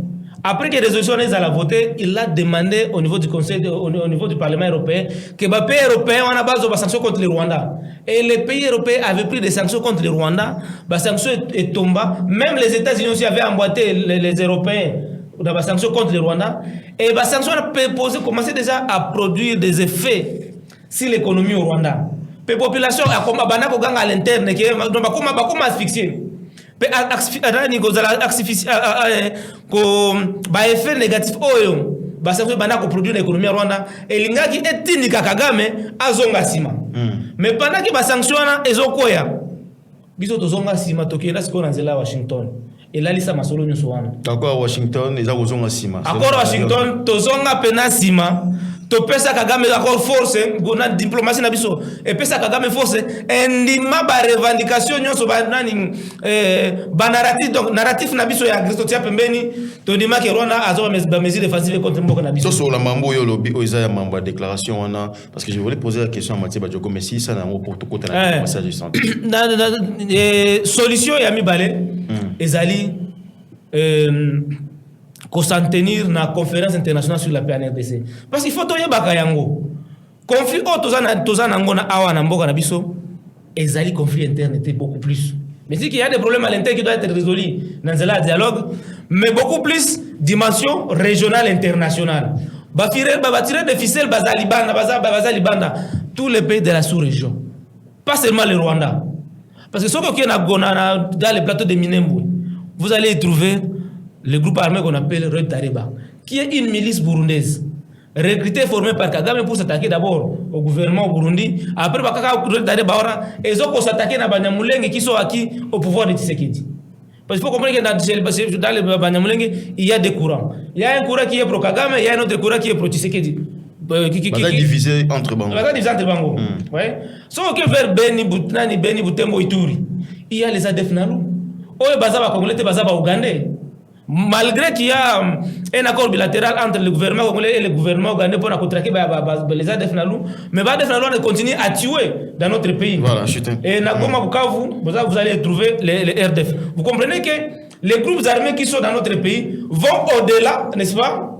Après que les résolutions a voté, il a demandé au niveau du Conseil, au niveau du Parlement européen, que les pays européens ont base de sanctions contre le Rwanda. Et les pays européens avaient pris des sanctions contre le Rwanda. Les sanctions est tombées. Même les États-Unis aussi avaient emboîté les Européens dans les sanctions contre le Rwanda. Et les sanctions ont commencé déjà à produire des effets sur l'économie au Rwanda. Les populations ont à l'interne, qui sont asphyxiées. Effet négatif oyo basanzo bana ko produire l'économie Rwanda elingaki etindika Kagame azonga sima mais pendant que basanctiona ezokoya biso tozonga sima tokenda sikona nzela Washington elalisa masolo nyoso wana d'accord Washington eza kozonga sima accord Washington tozonga pena sima topesa Kagame accord force na diplomatie na biso epesa Kagame force endima ba revendication nyonso ba nani ba narratif donc narratif na biso ya Christo tia pembeni to ndima ke Rwanda azo ba mesures défensives contre mboka na biso sur la mambo yo lobi oza ya mambo déclaration wana parce que je voulais poser la question à Mathieu Badjoko mais si ça na mo pour tout côté na message de santé solution ya mibale ezali qu'on s'en tenir na conférence internationale sur la paix en RDC. Parce qu'il faut toyer bakayango. Conflit tozana ngona awa na mboka na biso, ezali conflit interne était beaucoup plus. Mais si qu'il y a des problèmes à l'intérieur qui doivent être résolus dans le dialogue, mais beaucoup plus dimension régionale internationale. Ba tirer des ficelles bazalibanda tous les pays de la sous-région. Pas seulement le Rwanda. Parce que ce qui est dans les plateaux de Minembwe, vous allez y trouver le groupe armé qu'on appelle Red Tariba, qui est une milice burundaise, recrutée et formée par Kagame pour s'attaquer d'abord au gouvernement Burundi. Après, Red Tariba, ils ont s'attaquer à Banyamulenge qui sont acquis au pouvoir de Tshisekedi. Parce qu'il faut comprendre que dans les Banyamulenge, il y a des courants. Il y a un courant qui est pro Kagame, il y a un autre courant qui est pro Tshisekedi. Qui divisé entre Bango. Ouais. Sauf que vers Beni Butembo Ituri, il y a les ADF Nalu. Oye bazaba congolais bazaba ougandais. Malgré qu'il y a un accord bilatéral entre le gouvernement congolais et le gouvernement ougandais pour contraquer les ADF Nalu, mais les ADF Nalu continuent à tuer dans notre pays. Voilà, et Nakoma Bukavu, vous allez trouver les RDF. Vous comprenez que les groupes armés qui sont dans notre pays vont au-delà, n'est-ce pas?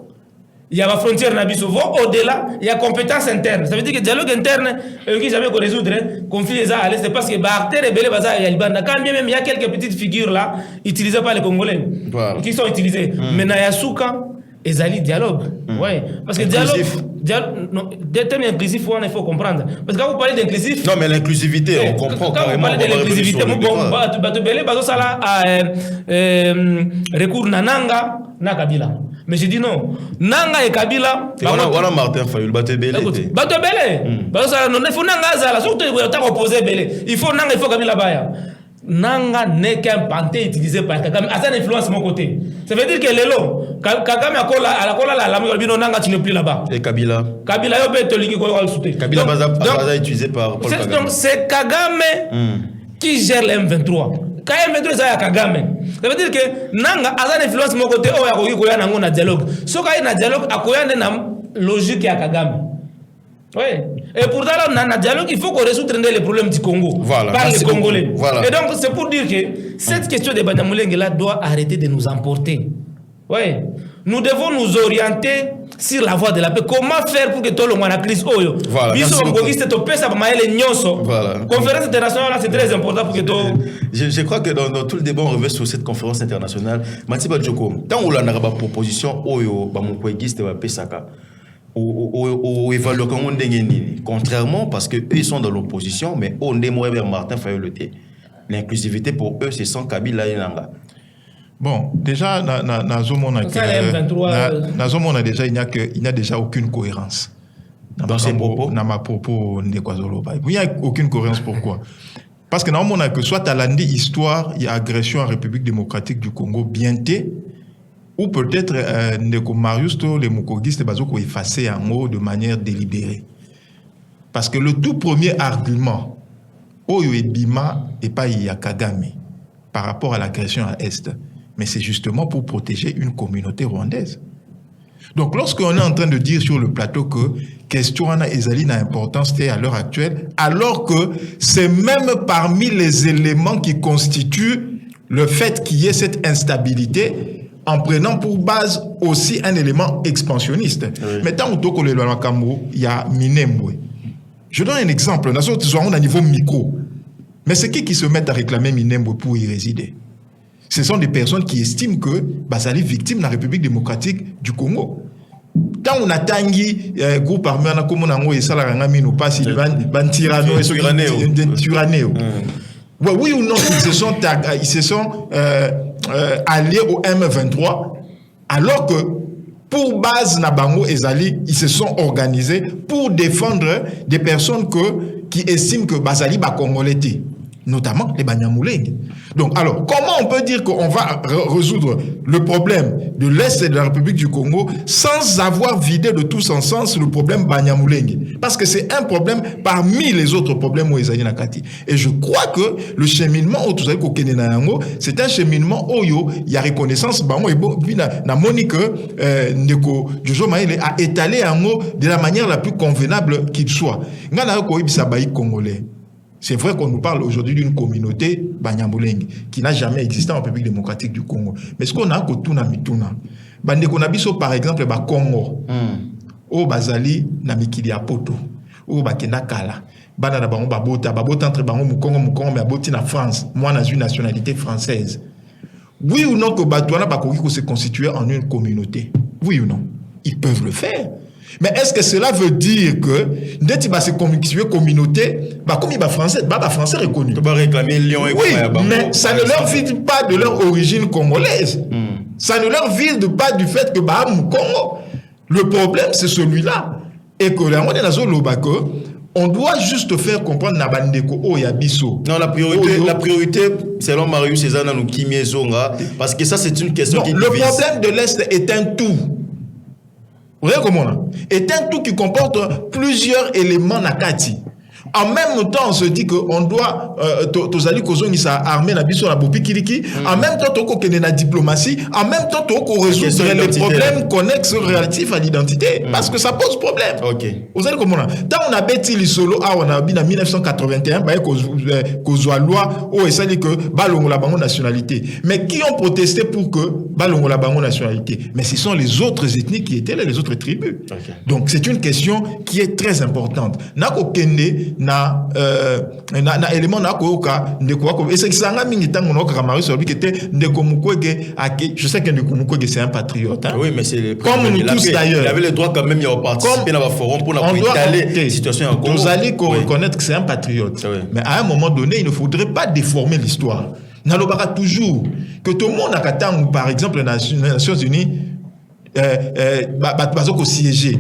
Il y a la frontière Nabiso, vont au-delà, il y a compétence interne. Ça veut dire que le dialogue interne, qui jamais qu'on résoudre, conflit les uns à l'est, parce que Barter et Belé Baza et Alibanda, quand bien même il y a quelques petites figures là, utilisées par les Congolais, qui sont utilisées. Mais Nayasuka, ils allient dialogue. Ouais. Parce que dialogue, des termes inclusifs, il faut comprendre. Parce que quand vous parlez d'inclusif. Non, mais l'inclusivité, on comprend carrément. Quand vous parlez de l'inclusivité, Belé Baza Sala a recours Nananga, na Kabila. Mais j'ai dit non. Nanga et Kabila. Voilà Martin Fayulu, Batebele. Batebele. Parce que il faut Nanga Zala. Surtout il faut opposer Belé. Il faut Nanga, il faut Kabila Baya. Nanga n'est qu'un panté utilisé par Kagame. À sa influence de mon côté. Ça veut dire que Lelo, Kagame a la lame, Nanga, tu n'es plus là-bas. Et Kabila. Kabila, il peut te lier quoi le soutien. Kabila Baza utilisé par Paul Kagame. Donc c'est Kagame qui gère le M23. Quand M23 est à Kagame. Ça veut dire que Nanga a une influence de mon côté, il y a un dialogue. Ce qu'il y a un dialogue, il y a une logique à Kagame. Oui. Et pourtant, là, on a un dialogue, il faut qu'on résoudre les problèmes du Congo. Voilà. Par les Congolais. Voilà. Et donc, c'est pour dire que cette question de Banyamulenge là doit arrêter de nous emporter. Oui. Nous devons nous orienter sur la voie de la paix. Comment faire pour que tout le monde ait crise oyo? Voilà. Voilà. Conférence internationale, là, c'est très important pour que tout. Je crois que dans tout le débat, on revient sur cette conférence internationale. Matiba Djoko, tant qu'on a une proposition, oyo, bamukwegiste va pesaka. Ou évalue comment on contrairement parce que eux ils sont dans l'opposition mais on est moins vers Martin Fayulu. L'inclusivité pour eux c'est sans Kabila et Nanga. Bon, déjà na zomona déjà il n'y a déjà aucune cohérence dans ses propos. Dans ma propos il n'y a aucune cohérence. Pourquoi? Parce que normalement que soit à l'année histoire il y a agression en République démocratique du Congo bienté ou peut-être Ndeko Marius to les Mukogistes bazoko effacé en haut de manière délibérée. Parce que le tout premier argument Oyo Ebima et pas Kagame par rapport à l'agression à Est, mais c'est justement pour protéger une communauté rwandaise. Donc lorsqu'on est en train de dire sur le plateau que question Ana Ezali n'a importance à l'heure actuelle, alors que c'est même parmi les éléments qui constituent le fait qu'il y ait cette instabilité, en prenant pour base aussi un élément expansionniste. Oui. Mais tant que il y a Minembwe. Je donne un exemple. Nous sommes à niveau micro. Mais c'est qui se mettent à réclamer Minembwe pour y résider? Ce sont des personnes qui estiment que Bazali est victime de la République démocratique du Congo. Quand on a tangi groupe armé, on a comme on a eu ça la rangamino pas si ban tyranno et tyrannéo. Oui ou non, ils se sont alliés au M23, alors que pour base Nabango et Zali, ils se sont organisés pour défendre des personnes qui estiment que Bazali ba Congolais, notamment les Banyamulenge. Donc, alors, comment on peut dire qu'on va résoudre le problème de l'Est et de la République du Congo sans avoir vidé de tout son sens le problème Banyamulenge? Parce que c'est un problème parmi les autres problèmes où Ezali Nakati. Et je crois que le cheminement où c'est un cheminement où il y a reconnaissance, na Monique, Ndeko Jojo Maïle a étalé en haut de la manière la plus convenable qu'il soit. Congolais. C'est vrai qu'on nous parle aujourd'hui d'une communauté Banyamulenge qui n'a jamais existé en République démocratique du Congo. Mais ce qu'on a que tuna mituna, bandeko na biso par exemple ba Congo, o bazali na mikili ya poto, o bakenda kala, bana na bango babota entre bango mukongo mais aboti na France, moi na une nationalité française. Oui ou non que batouana bakoki ko se constituer en une communauté? Oui ou non? Ils peuvent le faire. Mais est-ce que cela veut dire que dès qu'ils vont se constituer communauté, comme ils sont français, français reconnu. Oui, mais ça ne leur vide pas de leur origine congolaise. Ça ne leur vide pas du fait que Congo. Le problème, c'est celui-là. Et que on doit juste faire comprendre Nabandeko Oyabiso. Non, la priorité, selon Marius César nous Kimiezonga, parce que ça, c'est une question qui divise. Le problème de l'Est est un tout. Vous voyez comment on est un tout qui comporte plusieurs éléments nakati. En même temps, on se dit qu'on doit tozali kozongi sa armée na biso na bopi kiriki. En même temps, toko kene na diplomatie. En même temps, toko résoudre les problèmes connexes relatifs à l'identité, parce que ça pose problème. Ok. Vous savez comment on a? Tant on a bêti les solo, on a bien en 1981, kozwa loi où il s'agit que balongo la bango nationalité. Mais qui ont protesté pour que balongo la bango nationalité? Mais ce sont les autres ethnies qui étaient là, les autres tribus. Okay. Donc c'est une question qui est très importante. Nako kende na élément na koka ndeko et c'est ça nga mingi tango no kamari sur lui qui était ndeko Mukwege je sais que ndeko Mukwege c'est un patriote hein? Oui mais c'est le comme nous tous d'ailleurs il avait le droit quand même de participer dans le forum pour étaler la situation en Congo. Nous allons reconnaître que c'est un patriote mais à un moment donné il ne faudrait pas déformer l'histoire. Nalobaka toujours que tout le monde a katang par exemple dans les Nations Unies bazoko siéger.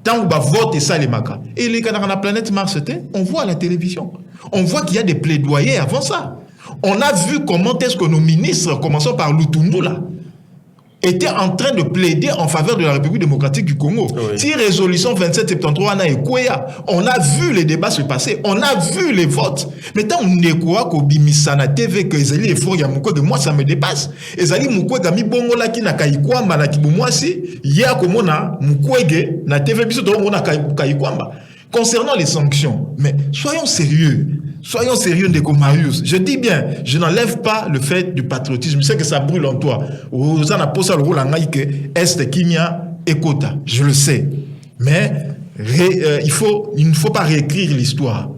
Tant qu'on va voter ça, les magas. Et les canards dans la planète Mars, on voit à la télévision. On voit qu'il y a des plaidoyers avant ça. On a vu comment est-ce que nos ministres, commençant par Lutundu, là, étaient en train de plaider en faveur de la République démocratique du Congo. Oui. Si résolution 2773 on a vu les débats se passer, on a vu les votes. Mais tant on est quoi qu'au bimisana TV que Ezali effort ya Mukwege, moi ça me dépasse. Ezali Mukwege mi bongo la ki na kaikwamba na kibumwasi, ya komona Mukwege na TV biso to mona kaikwamba. Concernant les sanctions, mais soyons sérieux. Soyons sérieux, Ndeko Marius. Je dis bien, je n'enlève pas le fait du patriotisme. Je sais que ça brûle en toi. Je le sais. Mais il ne faut pas réécrire l'histoire.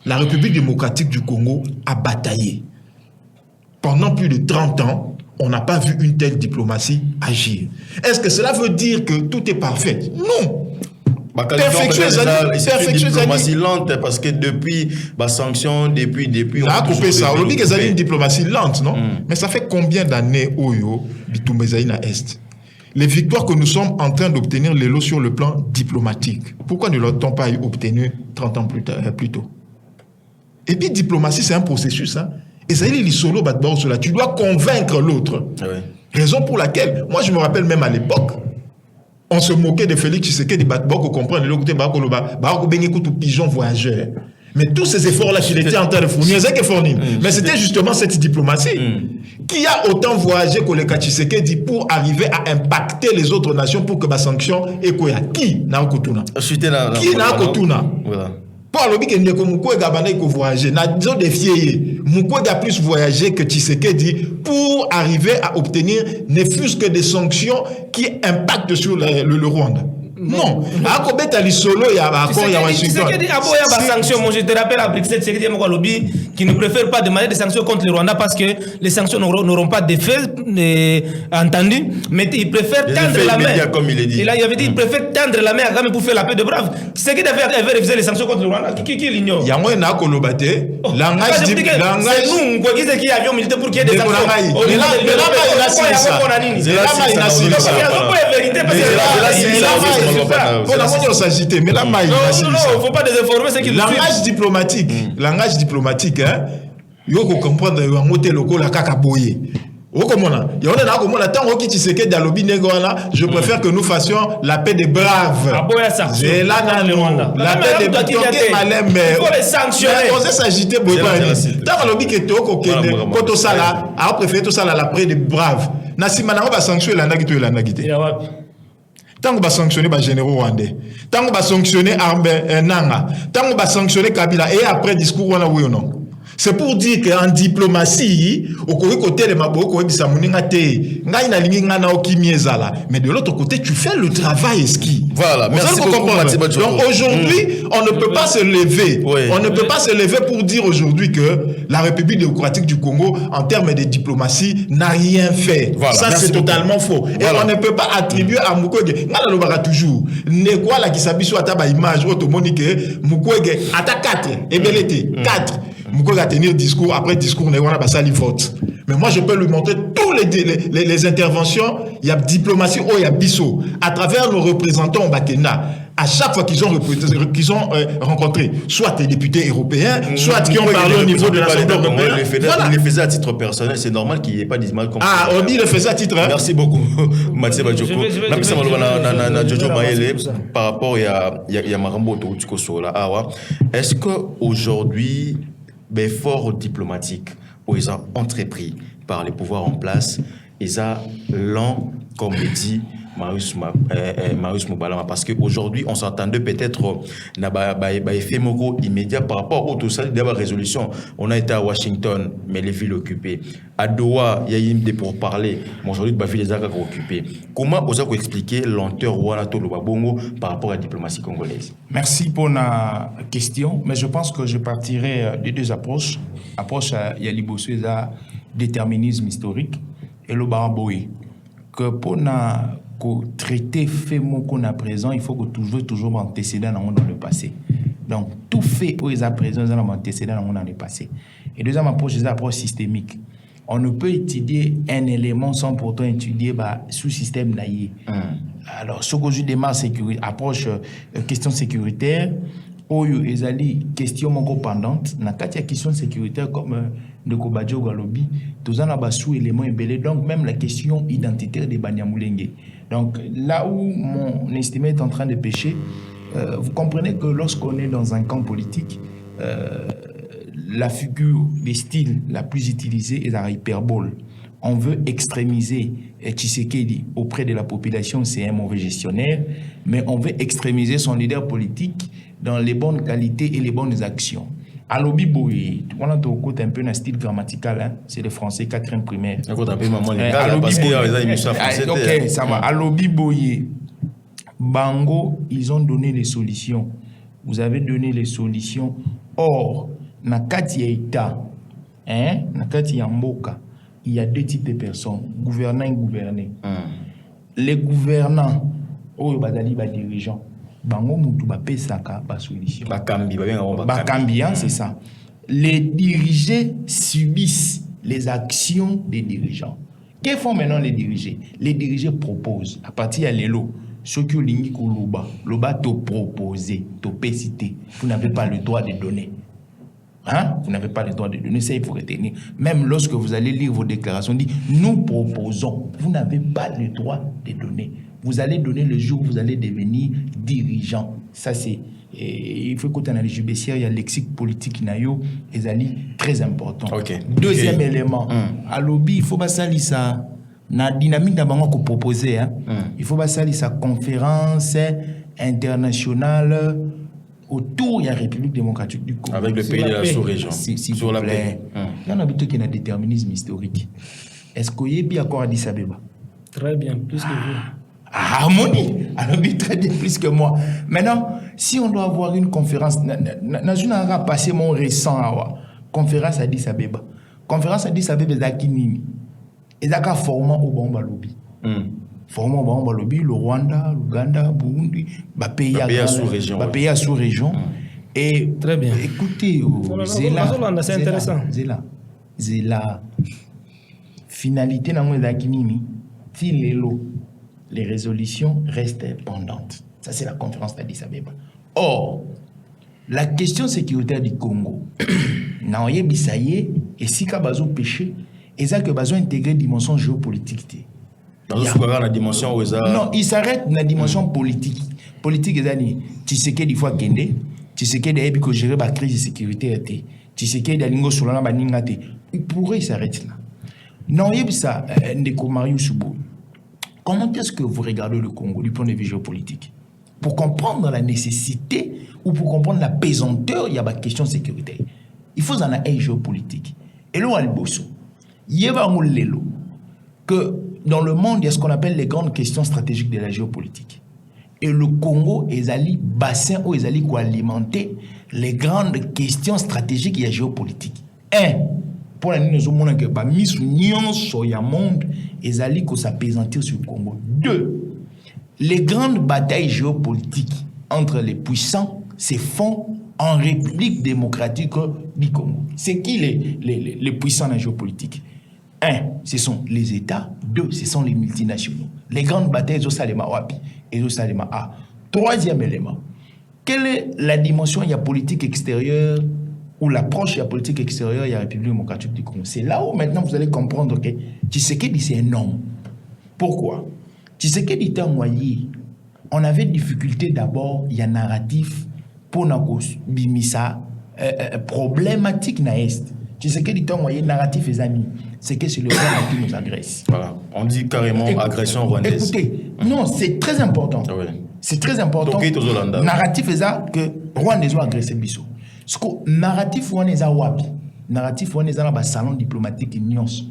La République démocratique du Congo a bataillé. Pendant plus de 30 ans, on n'a pas vu une telle diplomatie agir. Est-ce que cela veut dire que tout est parfait? Non. C'est une diplomatie lente parce que depuis la sanction, depuis on a coupé ça. On dit que c'est une diplomatie lente, non? Mais ça fait combien d'années Oyo Bitumbezaïna Est? Les victoires que nous sommes en train d'obtenir les lots sur le plan diplomatique. Pourquoi ne l'ont-on pas obtenu 30 ans plus tôt? Et puis diplomatie, c'est un processus, hein. Et ça y est, solo tu dois convaincre l'autre. Ouais. Raison pour laquelle, moi je me rappelle même à l'époque, on se moquait de Félix Tshisekedi, on comprend le côté pigeon voyageur. Mais tous ces efforts-là qu'il était en train de fournir, mais c'était justement cette diplomatie qui a autant voyagé que le Tshisekedi pour arriver à impacter les autres nations pour que la sanction ait quoi? Qui n'a pas Qui n'a pas pour le que Ndeko Mukwege a voyagé, n'a disons défié. Mukwege a plus voyagé que Tshisekedi pour arriver à obtenir ne fût-ce que des sanctions qui impactent sur le Rwanda. Non, à Kobeta Lisolo, il y a un accord, il y a Washington. Je te rappelle à Bruxelles, qui ne préfère pas demander des sanctions contre le Rwanda parce que les sanctions n'auront pas d'effet entendu, mais il préfère tendre la main. Comme il est dit. Il avait dit qu'il préfère tendre la main à Kagame pour faire la paix de brave. C'est qui avait révisé les sanctions contre le Rwanda? Qui l'ignore? Il y a un accord Kolobate. Langage. C'est nous qui avions milité pour qu'il y ait des sanctions. Mais là, mais là, il faut pas désinformer ce qui langage diplomatique, hein, il faut comprendre que local la kakaboye. Je préfère que nous fassions la paix des braves. La paix des braves. Il faut les sanctionner. On sait s'agiter. Tant la paix des braves. Tant qu'on va sanctionner les généraux rwandais, tant qu'on va sanctionner Nanga, tant qu'on va sanctionner Kabila, et après discours, on a oui ou non. C'est pour dire qu'en diplomatie, mais de l'autre côté, tu fais le travail ski. Voilà, merci beaucoup. Donc aujourd'hui, on ne peut pas se lever. Oui. On ne peut pas se lever pour dire aujourd'hui que la République démocratique du Congo, en termes de diplomatie, n'a rien fait. Voilà, ça, c'est totalement faux. Et on ne peut pas attribuer à Mukwege. On le toujours. Ne quoi la qui s'habille sur la image automonique, Mukwege, à 4. Et bel été, 4. Mukwege a tenir discours, après discours, on a passé à vote. Mais moi, je peux lui montrer tous les interventions. Il y a diplomatie, il y a bisso. À travers nos représentants au Bakena, à chaque fois qu'ils ont rencontré, soit des députés européens, soit qui ont parlé au niveau de l'Assemblée européenne. Il le faisait à titre personnel, c'est normal qu'il n'y ait pas d'image comme ça. Ah, on dit le faisait à titre. Merci beaucoup, Mathieu Badjoko. Par rapport à Marambo Toukosola, est-ce qu'aujourd'hui, l'effort diplomatique ils ont entrepris par les pouvoirs en place, ils ont lent, comme le dit Marius Moubalama, parce qu'aujourd'hui, on s'entendait peut-être effet immédiat par rapport au tout ça, d'abord résolution. On a été à Washington, mais les villes occupées. À Doha, il y a eu des pourparlers, mais aujourd'hui, les villes occupées. Comment vous avez expliqué lenteur par rapport à la diplomatie congolaise? Merci pour la question, mais je pense que je partirai de deux approches. Approche, il y a l'Ibosu, il y a déterminisme historique et le Baraboui. Que pour traiter fait qu'on a présent, il faut que toujours antécédent dans le passé. Donc, tout fait où ils sont présents dans l'antécédent dans le passé. Et deuxième approche, c'est l'approche systémique. On ne peut étudier un élément sans pourtant étudier sous-système naïe. Alors, ce que je démarre, approche question sécuritaire, où il y a des questions pendantes. Dans la question sécuritaire, comme de Kobadjo Galobi, tous en a sous-éléments ébélés. Donc, même la question identitaire des Banyamulenge. Donc, là où mon estimé est en train de pêcher, vous comprenez que lorsqu'on est dans un camp politique, la figure, les styles la plus utilisée est la hyperbole. On veut extrémiser Tshisekedi auprès de la population, c'est un mauvais gestionnaire, mais on veut extrémiser son leader politique dans les bonnes qualités et les bonnes actions. Alobi boye, on a un peu un style grammatical, hein? C'est le français 4e primaire. Ok, ça va. Alobi boye, Bango, ils ont donné les solutions. Vous avez donné les solutions. Or, Nakati Eita, hein? Nakati Yamboka, il y a deux types de personnes, gouvernants et gouvernés. Les gouvernants, bazali ba dirigeants. Bango mutu ba pesaka ba solution. Bakambi, c'est ça. Les dirigés subissent les actions des dirigeants. Que font maintenant les dirigés? Les dirigés proposent. À partir de l'élo, ceux qui ont ligné l'oba te proposer, te péciter. Vous n'avez pas le droit de donner. Hein? Vous n'avez pas le droit de donner, ça il faut retenir. Même lorsque vous allez lire vos déclarations, dit nous proposons. Vous n'avez pas le droit de donner. Vous allez donner le jour où vous allez devenir dirigeant. Ça c'est, il faut qu'on analyse judiciaire, il y a le lexique politique nayo, et ça très important. Okay. Deuxième élément, à lobby, il faut pas salir ça. Na dynamique d'abord qu'on proposer, hein. Il faut pas salir sa conférence internationale autour de la République démocratique du Congo. Avec le pays de la sous-région. Sur la paix. Il y a un habitude qui a un déterminisme historique. Est-ce qu'il y a bien encore Addis Abeba? Très bien, plus que vous. Harmonie, alors très bien plus que moi. Maintenant, si on doit avoir une conférence, n'a passé mon récent conférence à Addis Abeba. Conférence à Addis Abeba, Zakinini. Et Zaka formant au Bamba Lobby. Formant au Bamba Lobby, le Rwanda, l'Ouganda, Burundi, pays à sous-région. Et très bien. Écoutez, c'est intéressant. Zéla. Finalité dans le Zakinini, les résolutions restent pendantes. Ça, c'est la conférence d'Addis Abeba. Or, la question sécuritaire du Congo, n'a bisaye et si ka bazo péché, et ça que bazo intégrer dimension géopolitique. La dimension où non, il s'arrête dans la dimension politique. Politique, tu sais qu'il faut kende, tu sais qu'il y a gérer la crise sécuritaire, tu sais qu'il y a lingo sur la baningate. Il pourrait s'arrêter là. Non, il y a ça, Ndeko Marius Soubo. Comment est-ce que vous regardez le Congo du point de vue géopolitique? Pour comprendre la nécessité ou pour comprendre la pesanteur, il y a la question sécuritaire. Il faut en avoir un géopolitique. Et là, il y a que dans le monde, il y a ce qu'on appelle les grandes questions stratégiques de la géopolitique. Et le Congo est allé bassin où ils allaient alimenter les grandes questions stratégiques de la géopolitique. Pour la nous avons que pas mis sur le monde et allé que s'apaisantir sur le Congo. 2. Les grandes batailles géopolitiques entre les puissants se font en République démocratique du Congo. C'est qui les puissants dans la géopolitique? 1, ce sont les États. 2, ce sont les multinationaux. Les grandes batailles, ils ont wapi et ils ont A. Troisième élément, quelle est la dimension de la politique extérieure ou l'approche de la politique extérieure de la République démocratique du Congo? C'est là où maintenant vous allez comprendre que Tshisekedi c'est un homme. Pourquoi? Tshisekedi était envoyé. On avait difficulté d'abord, il y a un narratif pour nous bimisa problématique na est. Tshisekedi était envoyé narratif les amis. C'est que c'est le Rwanda qui nous agresse. Voilà. On dit carrément agression rwandaise. Écoutez, non, c'est très important. Ah ouais. C'est très important. Narratif est ça que Rwandais ont agressé Bissau. Ce que narratif Rwandais a wapi. Narratif Rwandais a dans salon diplomatique et nuance.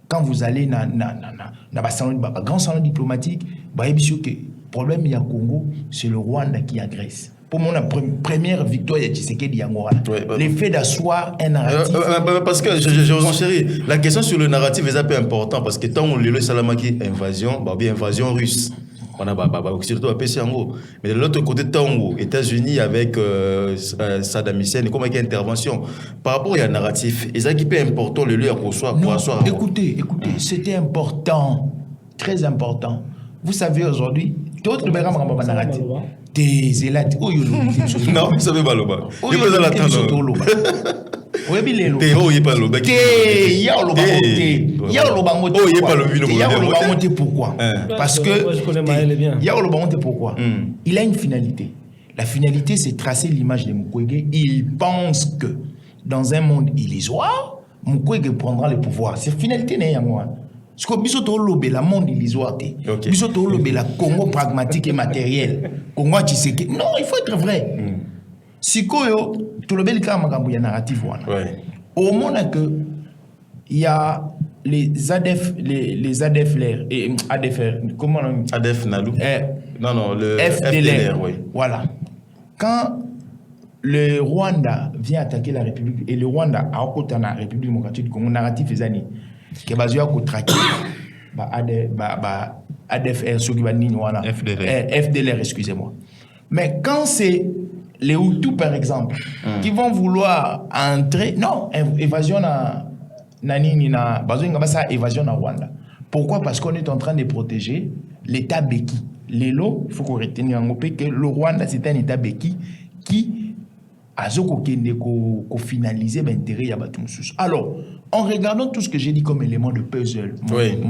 Quand vous allez dans le grand salon diplomatique, vous voyez que le problème il y a Congo, c'est le Rwanda qui agresse. Pour moi, la première victoire de Tshisekedi Yangoura, l'effet d'asseoir un narratif. Parce que je vous enchéris, la question sur le narratif est un peu importante parce que tant on le Salamaki invasion, bien invasion russe. On a surtout à PC en gros. Mais de l'autre côté, Tango, États-Unis avec Saddam Hussein, comment il y a intervention par rapport à un narratif, est-ce qu'il est important le lieu à asseoir? Écoutez, c'était important, très important. Vous savez aujourd'hui, d'autres narratifs. Non, ça veut pas le bas. Il peut la tendre. Pourquoi? Parce que il a une finalité. La finalité, c'est tracer l'image de Mukwege. Il pense que dans un monde illusoire, Mukwege prendra le pouvoir. C'est finalité n'est pas moi. Parce que Bissot Olobe, la monde illusoire. Bissot Olobe, la Congo pragmatique et matériel. Congo Tshisekedi. Non, il faut être vrai. Sikoyo, tout le bel cas makambo ya narratif wana. Ouais. Au moment que il y a les ADF, les ADFLR et ADFR, comment on dit? ADF Nalou. Non, le FDLR, oui. Voilà. Quand le Rwanda vient attaquer la République, et le Rwanda a côté la République démocratique du Congo, narratif les années, qui est basé à traquer ADFR, FDLR, excusez-moi. Mais quand c'est les Hutus, par exemple, qui vont vouloir entrer, non, évasion évasion à Rwanda. Pourquoi? Parce qu'on est en train de protéger l'État Beki. L'élo, il faut qu'on retienne que le Rwanda, c'est un État Beki qui a finalisé l'intérêt. Alors, en regardant tout ce que j'ai dit comme élément de puzzle,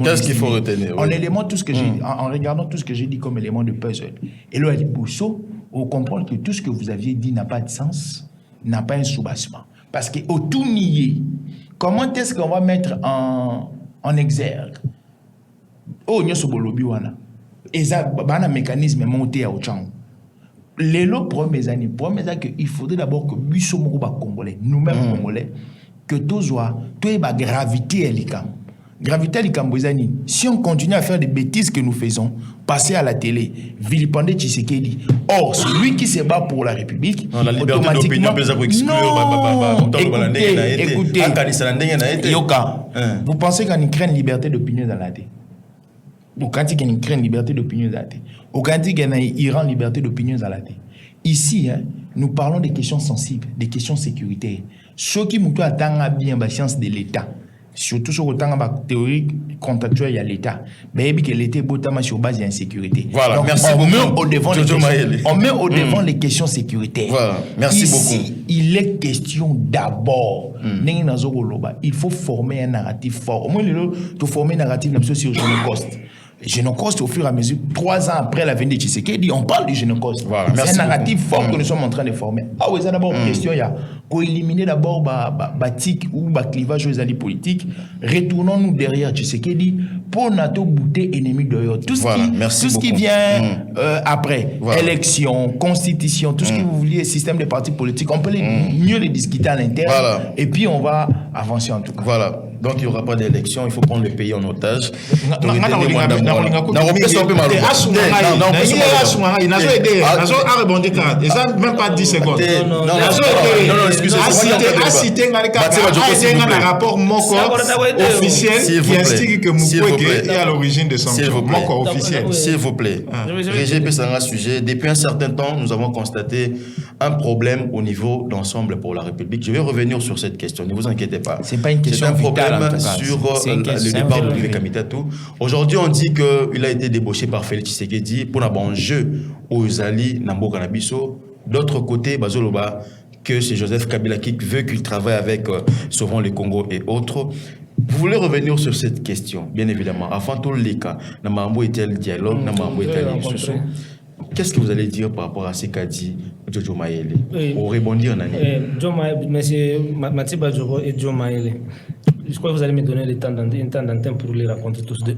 qu'est-ce qu'il faut retenir? En regardant tout ce que j'ai dit comme élément de puzzle, et là, on comprend que tout ce que vous aviez dit n'a pas de sens, n'a pas un soubassement. Parce qu'au tout nier, comment est-ce qu'on va mettre en exergue? Oh, nous sommes au wana. Et ça, un mécanisme monté à Ochang. Les premières années, il faudrait d'abord que nous sommes Congolais, nous-mêmes Congolais, que tout soit, tout est gravité à l'ICAM. Gravité à l'ICAM, si on continue à faire des bêtises que nous faisons, passer à la télé, vilipender Tshisekedi, or, celui qui se bat pour la République, non, la liberté d'opinion, écoutez, Yoka, vous pensez qu'en Ukraine, liberté d'opinion dans la tête? Au Kanti qu'il y a une liberté d'opinion dans la tête. Au Kanti qu'il y a en Iran, liberté d'opinion dans la tête. Ici, nous parlons des questions sensibles, des questions sécuritaires. Ce qui nous attend bien la science de l'État, surtout sur la théorie contractuelle à l'État, mais que l'État est sur base d'insécurité. Voilà, donc, merci on beaucoup. On met au devant les questions sécuritaires. Voilà, merci ici, beaucoup. Il est question d'abord, il faut former un narratif fort. Au moins, il faut former un narratif sur Génocoste. Génocoste, au fur et à mesure, 3 ans après la venue de Tshisekedi, on parle du Génocoste. Voilà, c'est un narratif fort que nous sommes en train de former. Ah oui, c'est d'abord une question, il y a qu'à éliminer d'abord tic ou clivage aux alliés politiques. Retournons-nous derrière Tshisekedi pour notre bouter ennemi dehors. Tout ce qui vient après, élection, constitution, tout ce que vous vouliez, système de partis politiques, on peut mieux les discuter à l'interne. Voilà. Et puis on va avancer en tout cas. Voilà. Donc il n'y aura pas d'élection, il faut prendre le pays en otage. Même pas 10 secondes. Non, excusez-moi. Rapport officiel qui explique que Mukwege est à l'origine de son officiel. S'il vous plaît. Sujet. Depuis un certain temps, nous avons constaté un problème au niveau d'ensemble pour la République. Je vais revenir sur cette question. Ne vous inquiétez pas. C'est pas une question vitale. Sur le départ de Vivé Kamitatou. Aujourd'hui, on dit qu'il a été débauché par Félix Tshisekedi pour un bon jeu aux alliés Nambo Kanabiso. D'autre côté, Bazoloba, que c'est Joseph Kabila qui veut qu'il travaille avec Sauvons le Congo et autres. Vous voulez revenir sur cette question, bien évidemment. Avant tout les cas, Namambo était le dialogue, Namambo était le sous. Qu'est-ce que vous allez dire par rapport à ce qu'a dit Jojo Mayele? Pour rebondir en année. Monsieur Mathieu Badjoro et Jojo Mayele. Je crois que vous allez me donner un temps d'antenne pour les raconter tous deux.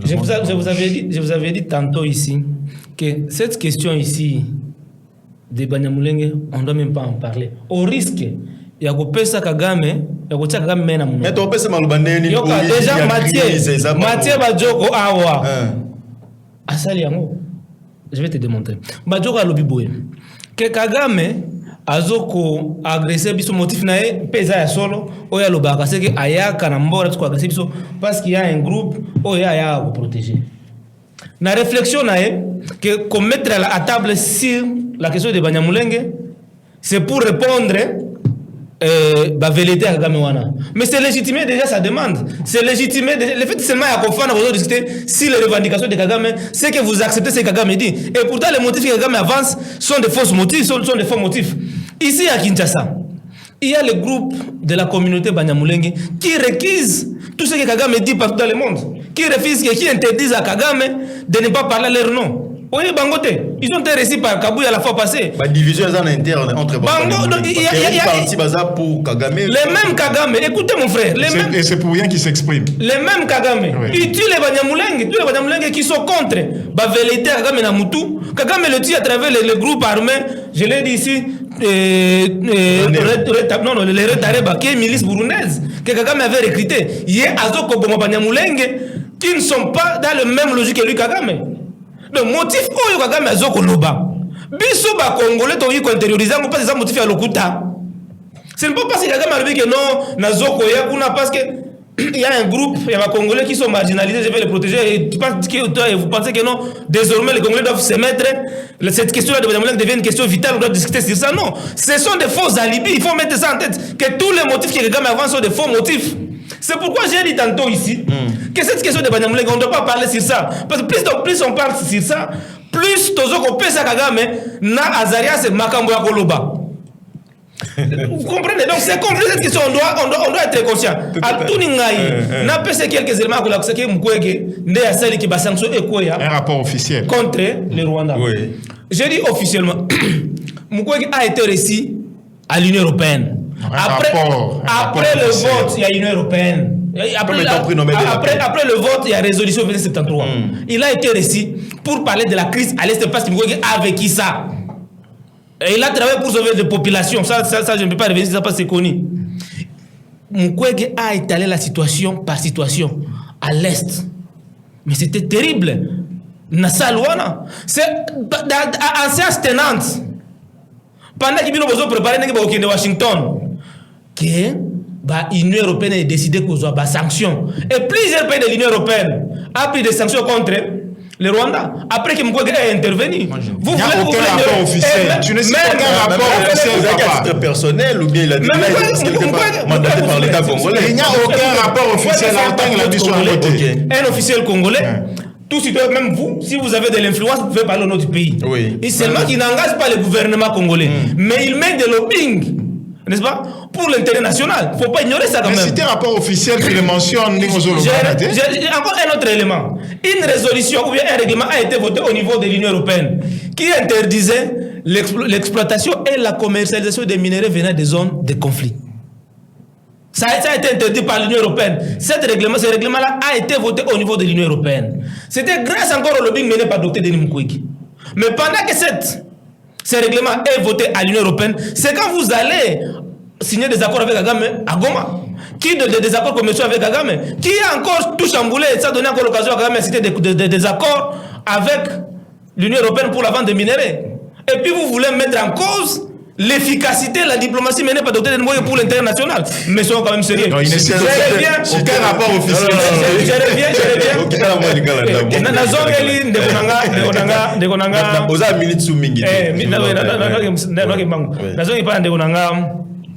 Je vous avais dit tantôt ici que cette question ici de Banyamulenge, on ne doit même pas en parler. Au risque, il y a Gopesa Kagame, il y a Gopesa Kagame Mena Mouno. Mais tu peux Malubandeni. Déjà Mathieu Badjoro Awa. Asaliango. Je vais te démontrer. Badjoro a lobiboye. Que Kagame azoko agressé biso motif nae pesa ya solo oya lobaka c'est que ayaka na mbora tu agressé biso parce qu'il y a un groupe oya ya pour protéger. Na réflexion nae que commettre à table sur la question de Banyamulenge c'est pour répondre la vérité à Kagame wana. Mais c'est légitimé déjà sa demande. C'est légitimé le fait seulement à confondre vous discuter si les revendications de Kagame c'est que vous acceptez ce que Kagame dit et pourtant les motifs que Kagame avance sont des faux motifs sont des faux motifs. Ici à Kinshasa, il y a le groupe de la communauté Banyamulenge qui réquise tout ce que Kagame dit partout dans le monde, qui refuse, qui interdisent à Kagame de ne pas parler leur nom. Oui, Bangote, ils ont été réussis par Kabouya la fois passée. La division est en interne entre Bango. Il y a parti pour Kagame. Les mêmes Kagame, écoutez mon frère. Et c'est pour rien qu'ils s'expriment. Les mêmes Kagame. Ils tuent les Banyamulenge qui sont contre la vérité à Kagame Namutu. Kagame le tue à travers les groupes armés. Je l'ai dit ici, non, les Retareba, qui est une milice burundaise, que Kagame avait recruté. Il y a Azoko Bomabanyamulenge qui ne sont pas dans le même logique que lui, Kagame. Le motif où Kagame Azoko Loba, Biso ba Congolais, tu as intériorisé, on passe des motifs à l'Okuta. Ce n'est pas parce que Kagame a dit que non, Nazoko, parce que. Il y a un groupe, il y a des Congolais qui sont marginalisés, je vais les protéger. Et vous pensez que non, désormais les Congolais doivent se mettre. Cette question-là devient une question vitale, on doit discuter sur ça. Non, ce sont des faux alibis, il faut mettre ça en tête. Que tous les motifs qui regardent avant sont des faux motifs. C'est pourquoi j'ai dit tantôt ici que cette question de Banyamulenge, on ne doit pas parler sur ça. Parce que plus on parle sur ça, plus Tozoko Pesa Kagame, na Azaria, c'est Makambo Koloba. Vous comprenez? Donc c'est compliqué cette question, on doit être conscient. À tout n'ingaï, n'a pas ces quelques éléments que l'on sait que Mkwege n'est à celle qui va sanctionner un rapport officiel contre le Rwanda. Oui. Je dis officiellement, Mkwege a été reçu à l'Union européenne. Après le vote, il y a l'Union européenne. Après le vote, il y a résolution 2073. Il a été reçu pour parler de la crise à l'Est parce que Mkwege a vécu ça. Et il a travaillé pour sauver les populations. Ça je ne peux pas revenir, ça parce que c'est connu. Mukwege a étalé la situation par situation à l'Est. Mais c'était terrible. Nasalouana. C'est en séance tenante. Pendant qu'il a préparé de Washington, que l'Union européenne a décidé qu'il y ait des sanctions. Et plusieurs pays de l'Union européenne ont pris des sanctions contre le Rwanda, après que Mukwege ait intervenu. Il n'y a aucun rapport officiel. Tu ne sais aucun rapport officiel. À titre personnel ou bien il a dit mandaté par l'État congolais. Il n'y a aucun rapport officiel en tant que la mission congolais. Un officiel congolais, tout citoyen, même vous, si vous avez de l'influence, vous pouvez parler au nom du pays. Oui. Et seulement qu'il n'engage pas le gouvernement congolais, mais il met de lobbying. N'est-ce pas? Pour l'intérêt national. Il ne faut pas ignorer ça quand même. Mais c'était un rapport officiel qui le mentionne. Encore un autre élément. Une résolution ou bien un règlement a été voté au niveau de l'Union européenne qui interdisait l'exploitation et la commercialisation des minéraux venant des zones de conflit. Ça a été interdit par l'Union européenne. Ce règlement-là a été voté au niveau de l'Union européenne. C'était grâce encore au lobbying mené par Dr Denis Mukwege. Mais pendant que ce règlement est voté à l'Union européenne, c'est quand vous allez signer des accords avec Kagame à Goma, qui des accords commerciaux avec Kagame, qui a encore tout chamboulé, ça a donné encore l'occasion à Kagame de signer des accords avec l'Union européenne pour la vente des minéraux. Et puis vous voulez mettre en cause l'efficacité, la diplomatie menée par Dr Denis Mukwege pour l'intérêt national. Mais soyons quand même sérieux. Non, il n'est aucun rapport officiel. Je reviens.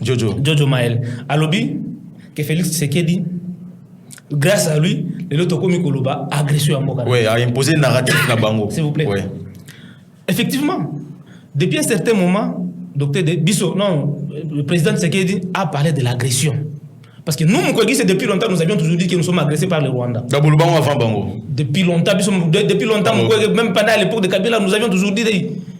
Jojo Maël. Alobi, que Félix Tshisekedi, grâce à lui, le Lotokomi Koloba, agression à Mokana. Oui, a imposé le narratif na bango. S'il vous plaît. Oui. Effectivement, depuis un certain moment, le président Tshisekedi a parlé de l'agression. Parce que nous, Mukwege, c'est depuis longtemps, nous avions toujours dit que nous sommes agressés par le Rwanda. Depuis longtemps, Mukwege, même pendant l'époque de Kabila, nous avions toujours dit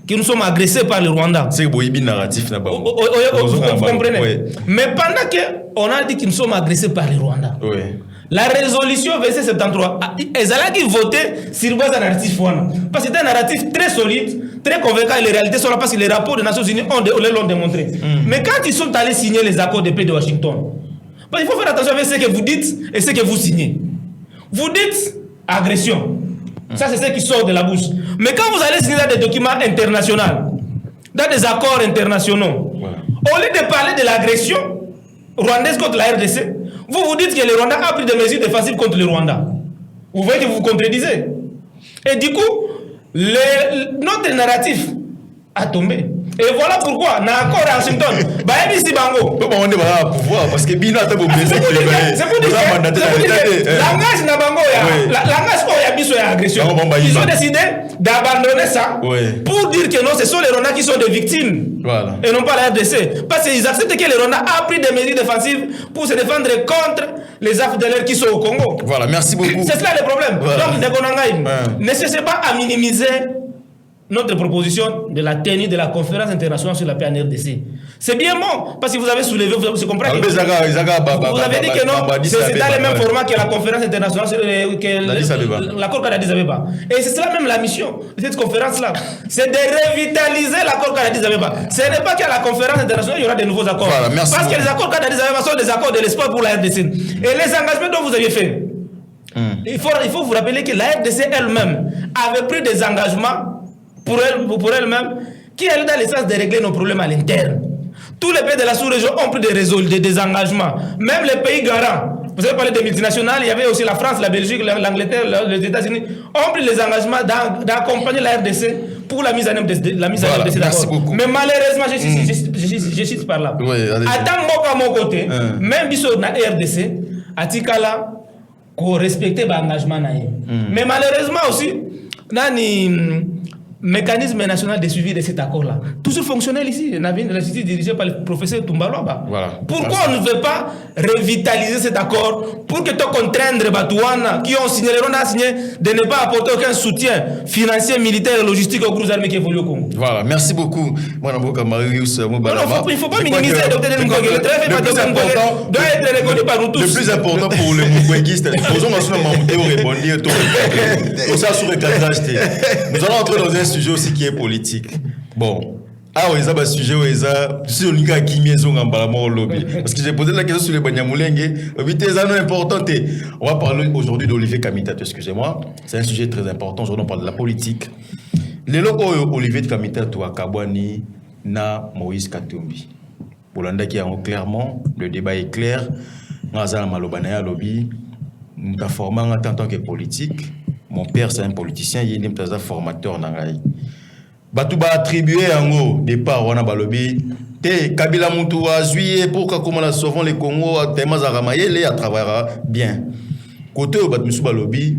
que nous sommes agressés par le Rwanda. C'est le narratif. Vous comprenez? Oui. Mais pendant qu'on a dit que nous sommes agressés par le Rwanda, oui. La résolution 2773, ils allaient voter sur base d'un narratif. Parce que c'est un narratif très solide, très convaincant, et les réalités sont là parce que les rapports des Nations Unies l'ont démontré. Mais quand ils sont allés signer les accords de paix de Washington, il faut faire attention avec ce que vous dites et ce que vous signez. Vous dites agression. Ça, c'est ce qui sort de la bouche. Mais quand vous allez signer dans des documents internationaux, dans des accords internationaux, au lieu de parler de l'agression rwandaise contre la RDC, vous dites que le Rwanda a pris des mesures défensives contre le Rwanda. Vous voyez que vous vous contredisez. Et du coup, notre narratif a tombé. Et voilà pourquoi, dans l'accord à Washington, ici Bango. On est pouvoir parce que Bino a été blessé. C'est pour dire que langage na Bango, langage où il y a agression. Ils ont décidé d'abandonner ça pour dire que non, ce sont les Rwandais qui sont des victimes et non pas la RDC. Parce qu'ils acceptent que les Rwandais a pris des mesures défensives pour se défendre contre les AFDLR qui sont au Congo. Voilà, merci beaucoup. C'est cela le problème. Donc, ne cherchez pas à minimiser notre proposition de la tenue de la conférence internationale sur la paix en RDC. C'est bien bon, parce que vous avez soulevé, vous comprenez que vous avez dit que non, c'est dans le même format que la conférence internationale sur l'accord d'Addis Abeba. Et c'est cela même la mission de cette conférence-là, c'est de revitaliser l'accord d'Addis Abeba. Ce n'est pas qu'à la conférence internationale, il y aura de nouveaux accords. Voilà, parce que les accords d'Addis Abeba sont des accords de l'espoir pour la RDC. Et les engagements dont vous avez fait, il faut vous rappeler que la RDC elle-même avait pris des engagements pour elle-même, qui est dans le sens de régler nos problèmes à l'interne. Tous les pays de la sous-région ont pris des engagements. Même les pays garants, vous avez parlé des multinationales, il y avait aussi la France, la Belgique, l'Angleterre, les États-Unis, ont pris les engagements d'accompagner la RDC pour la mise en œuvre de ces accords. Mais malheureusement, je cite par là. Oui, à mon côté, même si on a RDC, à Tikala, qu'on respecte l'engagement. Mais malheureusement aussi, mécanisme national de suivi de cet accord-là. Toujours fonctionnel ici. La justice dirigée par le professeur Tumbaloba. Voilà. Pourquoi on ne veut pas revitaliser cet accord pour que tout contraindre Batouana qui ont signé de ne pas apporter aucun soutien financier, militaire et logistique aux groupes armés qui évoluent au Congo. Voilà, merci beaucoup. Il ne faut pas minimiser le Dr Mkwege. Le travail fait par Dr Mkwege doit être reconnu par nous tous. Le plus important pour les Mkwéguistes, nous allons entrer dans un sujet aussi qui est politique. Bon. Ah oui, ça va sujet si on y a qui au lobby. Parce que j'ai posé la question sur les Banyamulenge. On va parler aujourd'hui d'Olivier Kamita, excusez-moi. C'est un sujet très important. Aujourd'hui, on parle de la politique. Les locaux Olivier Kamita, toi, Kabwani, na Moïse Katumbi. Pour l'anda qui a clairement, le débat est clair. Nous avons Malobanaya lobby. Nous avons formé en tant que politique. Mon père, c'est un politicien, il est un formateur. Batouba attribué en haut départ, on a balobi. Te Kabila Moutou a juillet pour que comme on a souvent les Congo, tellement à ramayer, à travaillera bien. Côté au Batmoussou balobi,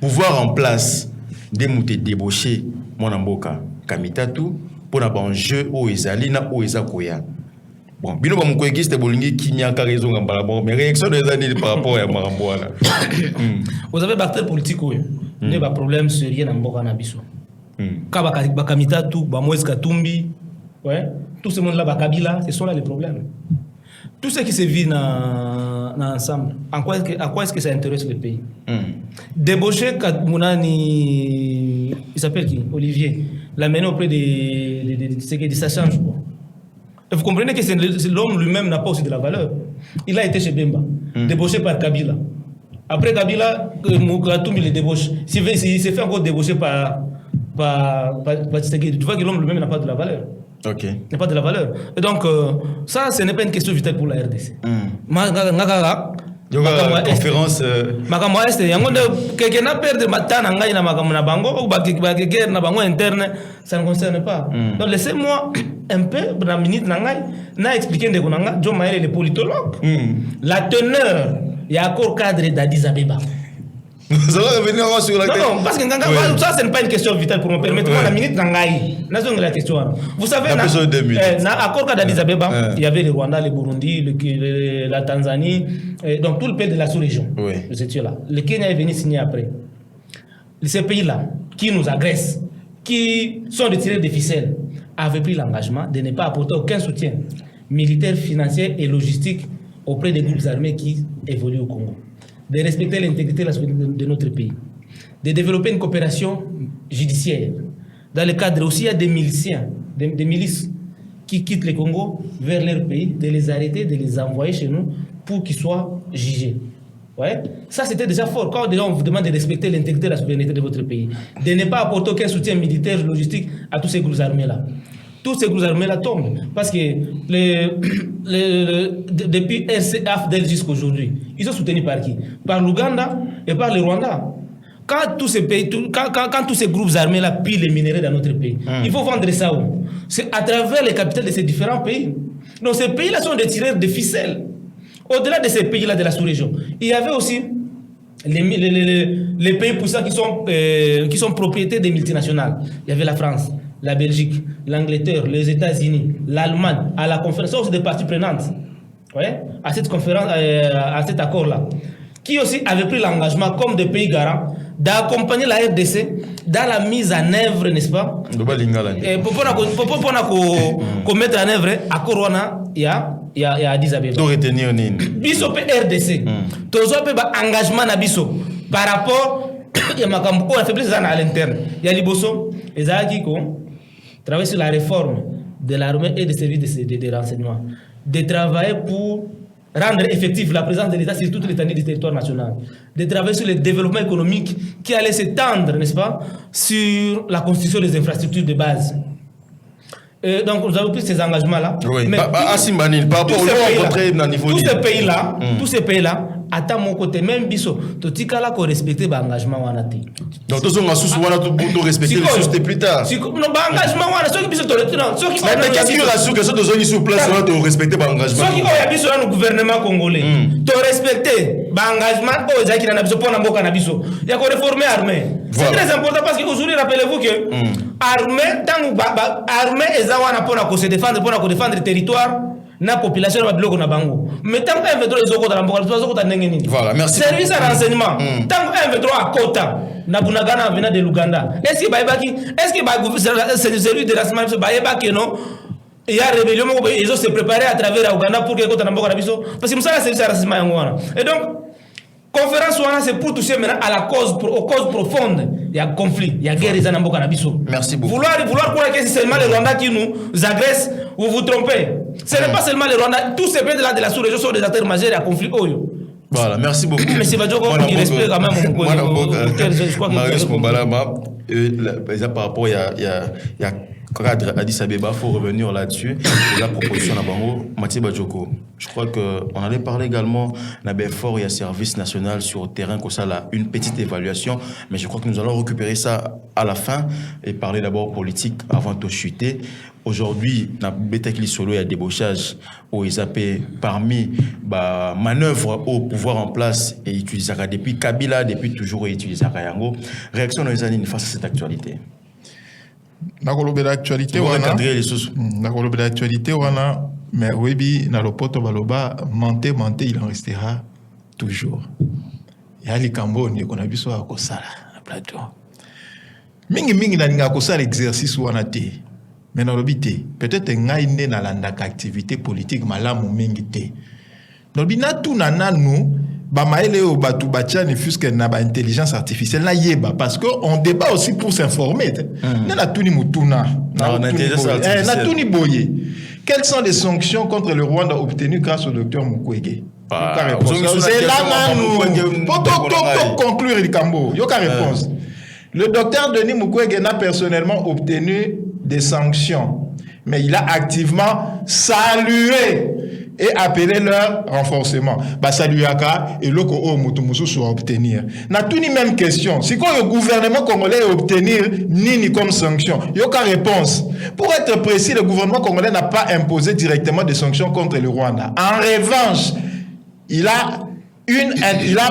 pouvoir en place, des moutés débauchés, mon amboka, Kamitatu, pour n'a pas un jeu au Ezalina, au Ezakoya. Bon, bino ba mkweki c'était bolingi kimia ka raison ngambala bon mais réaction des années par rapport à Maramboana. Vous avez battu politique oui. Ne ba problème sérieux na mboka na biso. Ka ba Kamita tout ba Moïse Katumbi, ouais, tout ce monde là ba Kabila, ce sont là les problèmes. Tout ce qui se vit na ensemble, à quoi est-ce que ça intéresse le pays? Débaucher Mounani, il s'appelle qui? Olivier, l'amener auprès de ça change quoi. Et vous comprenez que l'homme lui-même n'a pas aussi de la valeur. Il a été chez Bemba, débauché par Kabila. Après Kabila, Moukatoum il est débauché. Il s'est fait encore débaucher par Tshisekedi. Tu vois que l'homme lui-même n'a pas de la valeur. Ok. N'a pas de la valeur. Et donc, ça, ce n'est pas une question vitale pour la RDC. Conférence. Makamo Est, quelqu'un a perdu matana ngai na makamo na bango ou bakeke na bango interne, ça ne concerne pas. Donc laissez-moi un peu la minute na ngai na expliquer de konanga John Maël le politologue. La teneur il y a encore cadre d'Addis Abeba. Nous allons revenir sur la question. Non, parce que ça, ce n'est pas une question vitale pour me permettre. Moi, la minute Nangaï, la question. Vous savez, dans l'accord d'Addis Abeba, il y avait le Rwanda, le Burundi, la Tanzanie, donc tout le pays de la sous-région. Là. Le Kenya est venu signer après. Ces pays-là, qui nous agressent, qui sont retirés des ficelles, avaient pris l'engagement de ne pas apporter aucun soutien militaire, financier et logistique auprès des groupes armés qui évoluent au Congo. De respecter l'intégrité et la souveraineté de notre pays, de développer une coopération judiciaire. Dans le cadre aussi, il y a des miliciens, des milices qui quittent le Congo vers leur pays, de les arrêter, de les envoyer chez nous pour qu'ils soient jugés. Ouais? Ça, c'était déjà fort. Quand on vous demande de respecter l'intégrité et la souveraineté de votre pays, de ne pas apporter aucun soutien militaire, logistique à tous ces groupes armés-là. Tous ces groupes armés-là tombent. Parce que depuis RCAFDL jusqu'à aujourd'hui, ils sont soutenus par qui? Par l'Ouganda et par le Rwanda. Quand tous ces pays, quand tous ces groupes armés-là pillent les minéraux dans notre pays, il faut vendre ça où? C'est à travers les capitales de ces différents pays. Donc ces pays-là sont des tireurs de ficelles. Au-delà de ces pays-là de la sous-région, il y avait aussi les pays puissants qui sont propriétés des multinationales. Il y avait la France, la Belgique, l'Angleterre, les États-Unis, l'Allemagne, à la conférence, aussi des parties prenantes, ouais, à cette conférence, à cet accord-là, qui aussi avaient pris l'engagement, comme des pays garants, d'accompagner la RDC dans la mise en œuvre, n'est-ce pas? Et pour mettre en œuvre, à Corona, il y a Addis Abeba. Pour retenir Nini. Biso RDC. Tozo pe ba engagement na biso par rapport il y a makambo on a fait plus à l'interne. Il y a liboso ezaki ko travailler sur la réforme de l'armée et des services de renseignement, de travailler pour rendre effective la présence de l'État sur toute l'étendue du territoire national, de travailler sur le développement économique qui allait s'étendre, n'est-ce pas, sur la construction des infrastructures de base. Donc nous avons pris ces engagements-là. Oui. Mais tous ces pays-là, à mon côté, même biso, tout ce cas-là qu'on respecte l'engagement wanati. Donc tous on a sous wana pour respecter les choses plus tard. Si non engagement wana, ceux qui biso ceux qui mais qu'est-ce qui rassure que ceux qui sont place là de respecter l'engagement. Ceux qui ont biso dans le gouvernement congolais, de respecter l'engagement aux gens qui n'ont biso pour n'amboka na biso. Il y a qu'on réformer l'armée. C'est très important parce qu'aujourd'hui rappelez-vous que armée tant armée ezawana pour se défendre le territoire. Na population na biloko na bango mais tant que M23 ezoko dans mboka ezoko ta ndenge nini. Voilà, merci. Service à renseignement tant que M23 à Kota na Bunagana venant de Luganda est-ce que celui de la semaine baïbaki non il y a rébellion ils ont se préparé à travers Uganda pour que Kota na mboka na biso parce que ça la service à renseignement yango wana et donc conférence wana c'est pour toucher maintenant à la cause aux causes profondes. Il y a conflit, il y a guerre et Zanamboka Nabiso. Merci beaucoup. Vouloir croire que c'est seulement le Rwanda qui nous agresse, vous vous trompez. Ce n'est pas seulement le Rwanda, tous ces pays de la sous-région sont des acteurs majeurs à conflit. Voilà, merci beaucoup. Merci Badjoko, qui respecte quand même mon par rapport, il y a cadre Addis Abeba, il faut revenir là-dessus. La proposition à Bango, Mathieu Badjoko. Je crois qu'on allait parler également d'un fort et un service national sur le terrain, comme ça, là, une petite évaluation. Mais je crois que nous allons récupérer ça à la fin et parler d'abord politique avant de chuter. Aujourd'hui, dans Betekli Solo, il y a débauchage au ISAP parmi manœuvres au pouvoir en place et utiliser depuis Kabila, depuis toujours utiliser Yango. Réaction dans les années face à cette actualité. Nakolobe l'actualité wana nakolobe l'actualité wana mais webi na lopoto baloba menté il en restera toujours ya likambo ni kona biso akosala na plateau mingi na ninga kosala exercice wana te mais na lobité peut-être ngai nde na landa activité politique malamu mingi te lobi na tuna nanu ba maele o batu bachani fusque na ba intelligence artificielle na yeba parce que on débat aussi pour s'informer na tuni mutuna na tuni boye. Quelles sont les sanctions contre le Rwanda obtenues grâce au docteur Mukwege? C'est là nous pour conclure le Cambo yoka réponse. Le docteur Denis Mukwege n'a personnellement obtenu des sanctions mais il a activement salué et appeler leur renforcement. Saluyaka et loko o mutumusu soit obtenir. Na tout ni même question. Si quand le gouvernement congolais obtenir ni comme sanction, yoka réponse. Pour être précis, le gouvernement congolais n'a pas imposé directement des sanctions contre le Rwanda. En revanche, il a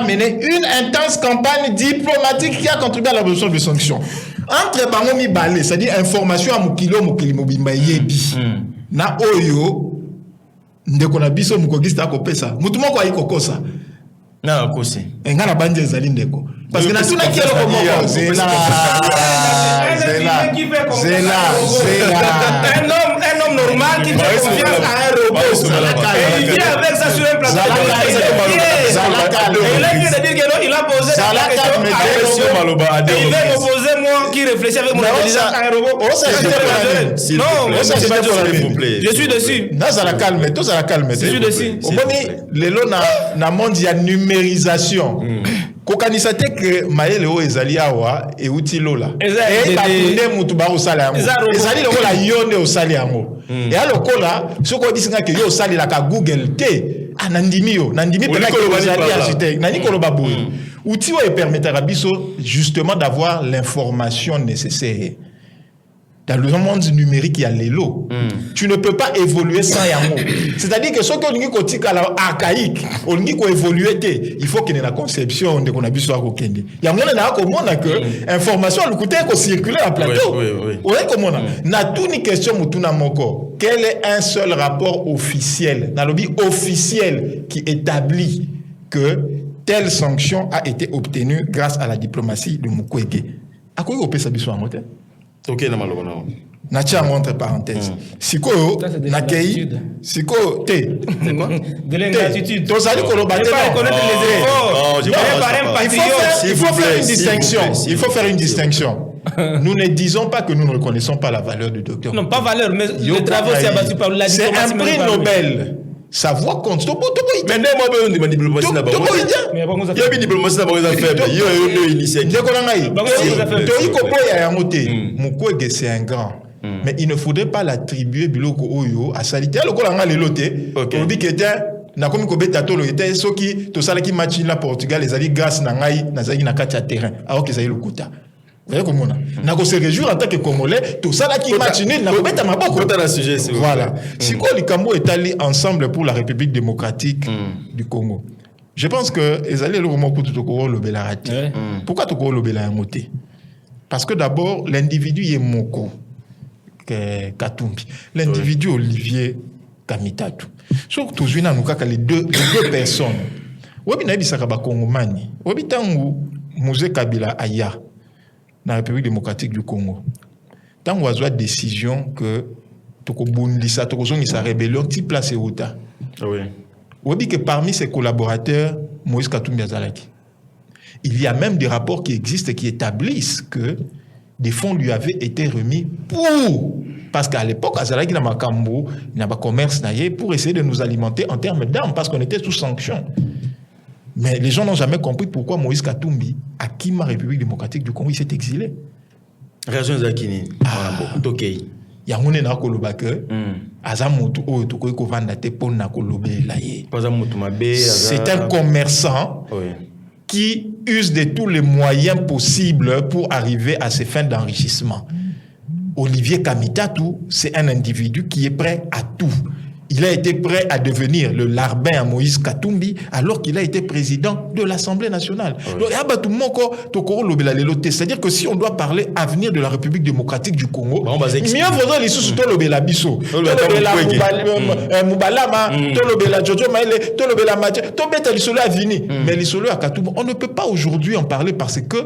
mené une intense campagne diplomatique qui a contribué à l'abolition des sanctions. Entre bangomi balé, c'est-à-dire information à mukilo mobimba yebi. Na oyo ndeko na biso mukogista akopesa mutu moko ayikokosa na akosi engana banje ezali ndeko parce que na tuna kielo komoko zela un homme normal qui fait confiance à un robot et il vient avec ça sur un plateau il a posé la question il va poser moi qui réfléchit avec mon intelligence à un robot non je suis dessus nazala calme je suis dessus lelo na monde ya numérisation kokanisa te que maele o ezali awa e uti lola e bakunde mutu ba osala yango ezali lokola yonde osali yango e alokola soko disinga ke yo osali la ka Google te nandimi pe na ko ezali architecte nani ko loba boye outil o permettra biso justement d'avoir l'information nécessaire. Dans le monde numérique, il y a l'élo. Tu ne peux pas évoluer sans Yango. C'est-à-dire que ce qu'on dit archaïque, on dit qu'on évolue, il faut qu'il y ait la conception de qu'on a vu sur Akokende. Il y a un que information, le côté qu'on circule à plateau. Oui. Na tout ni question mutuna moko. Quel est un seul rapport officiel, na lobby officiel qui établit que telle sanction a été obtenue grâce à la diplomatie de Mukwege. À quoi on peut s'habituer à monter? Ok, na maloko na. Na tia entre parenthèses. Sikoyo na kei sikoyo te. C'est quoi? De l'ingratitude. Donc ça dit qu'on va pas reconnaître les efforts. Il faut faire une distinction. Il faut faire une distinction. Nous ne disons pas que nous ne reconnaissons pas la valeur du docteur. Non, pas valeur, mais le travail s'est abattu par la c'est diplomatie. un prix Nobel. Sa voix compte. Mais non, moi, je dis diplomatie na bango. Mais bon, ça Il y a une diplomatie na bango faible. Il y a une initiative. Ndeko na ngai. Toi ko boya yango te. Mukwege c'est un grand. Mais il ne faudrait pas l'attribuer biloko oyo à salité. Le kola nga lelo te. On dit que na komi ko beta tolo était soki to sala ki match na Portugal les ali grâce na ngai na zali na kati ya terrain. Alors que ça y le kuta. Vous voyez comment on a qu'on se réjouir en tant que Congolais, tout ça là qui match nul, n'a pas ma boque. Voilà. Si quoi les Cambo est allé ensemble pour la République démocratique du Congo. Je pense que les alliés le moment pour tout le le Belarati. Pourquoi tout le Belamoté? Parce que d'abord l'individu est Moko Katumbi, l'individu Olivier Kamitatu. Surtout je n'ai pas les deux personnes. Wabi na bisaka ba Kongomani. Wabi tangu Mose Kabila aya. Dans la République démocratique du Congo. Tant qu'on a une décision que sa rébellion, tu places où ta. On dit que parmi ses collaborateurs, Moïse Katumbi Azalaki, il y a même des rapports qui existent et qui établissent que des fonds lui avaient été remis pour. Parce qu'à l'époque, Azalaki n'a pas Makambo, n'a pas commerce, pour essayer de nous alimenter en termes d'armes, parce qu'on était sous sanction. Mais les gens n'ont jamais compris pourquoi Moïse Katumbi, à qui ma République démocratique du Congo, il s'est exilé. Réaction Zakini. Ok. Il y a un koloba que Azamutu o to ko vanda te pona kolobe laye. C'est un commerçant qui use de tous les moyens possibles pour arriver à ses fins d'enrichissement. Olivier Kamitatu, c'est un individu qui est prêt à tout. Il a été prêt à devenir le larbin à Moïse Katumbi alors qu'il a été président de l'Assemblée nationale. C'est-à-dire que si on doit parler avenir de la République démocratique du Congo, mieux vaudrait les sous-sous Lobela Bisso, Lobela Moubalama, Lobela Jojo Maele, Lobela Mathieu, Tobeta Lissolo Avini. Mais Lissolo à Katumbi, on ne peut pas aujourd'hui en parler parce que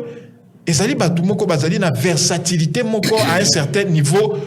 Ezali Batumoko Bazali na versatilité moko à un certain niveau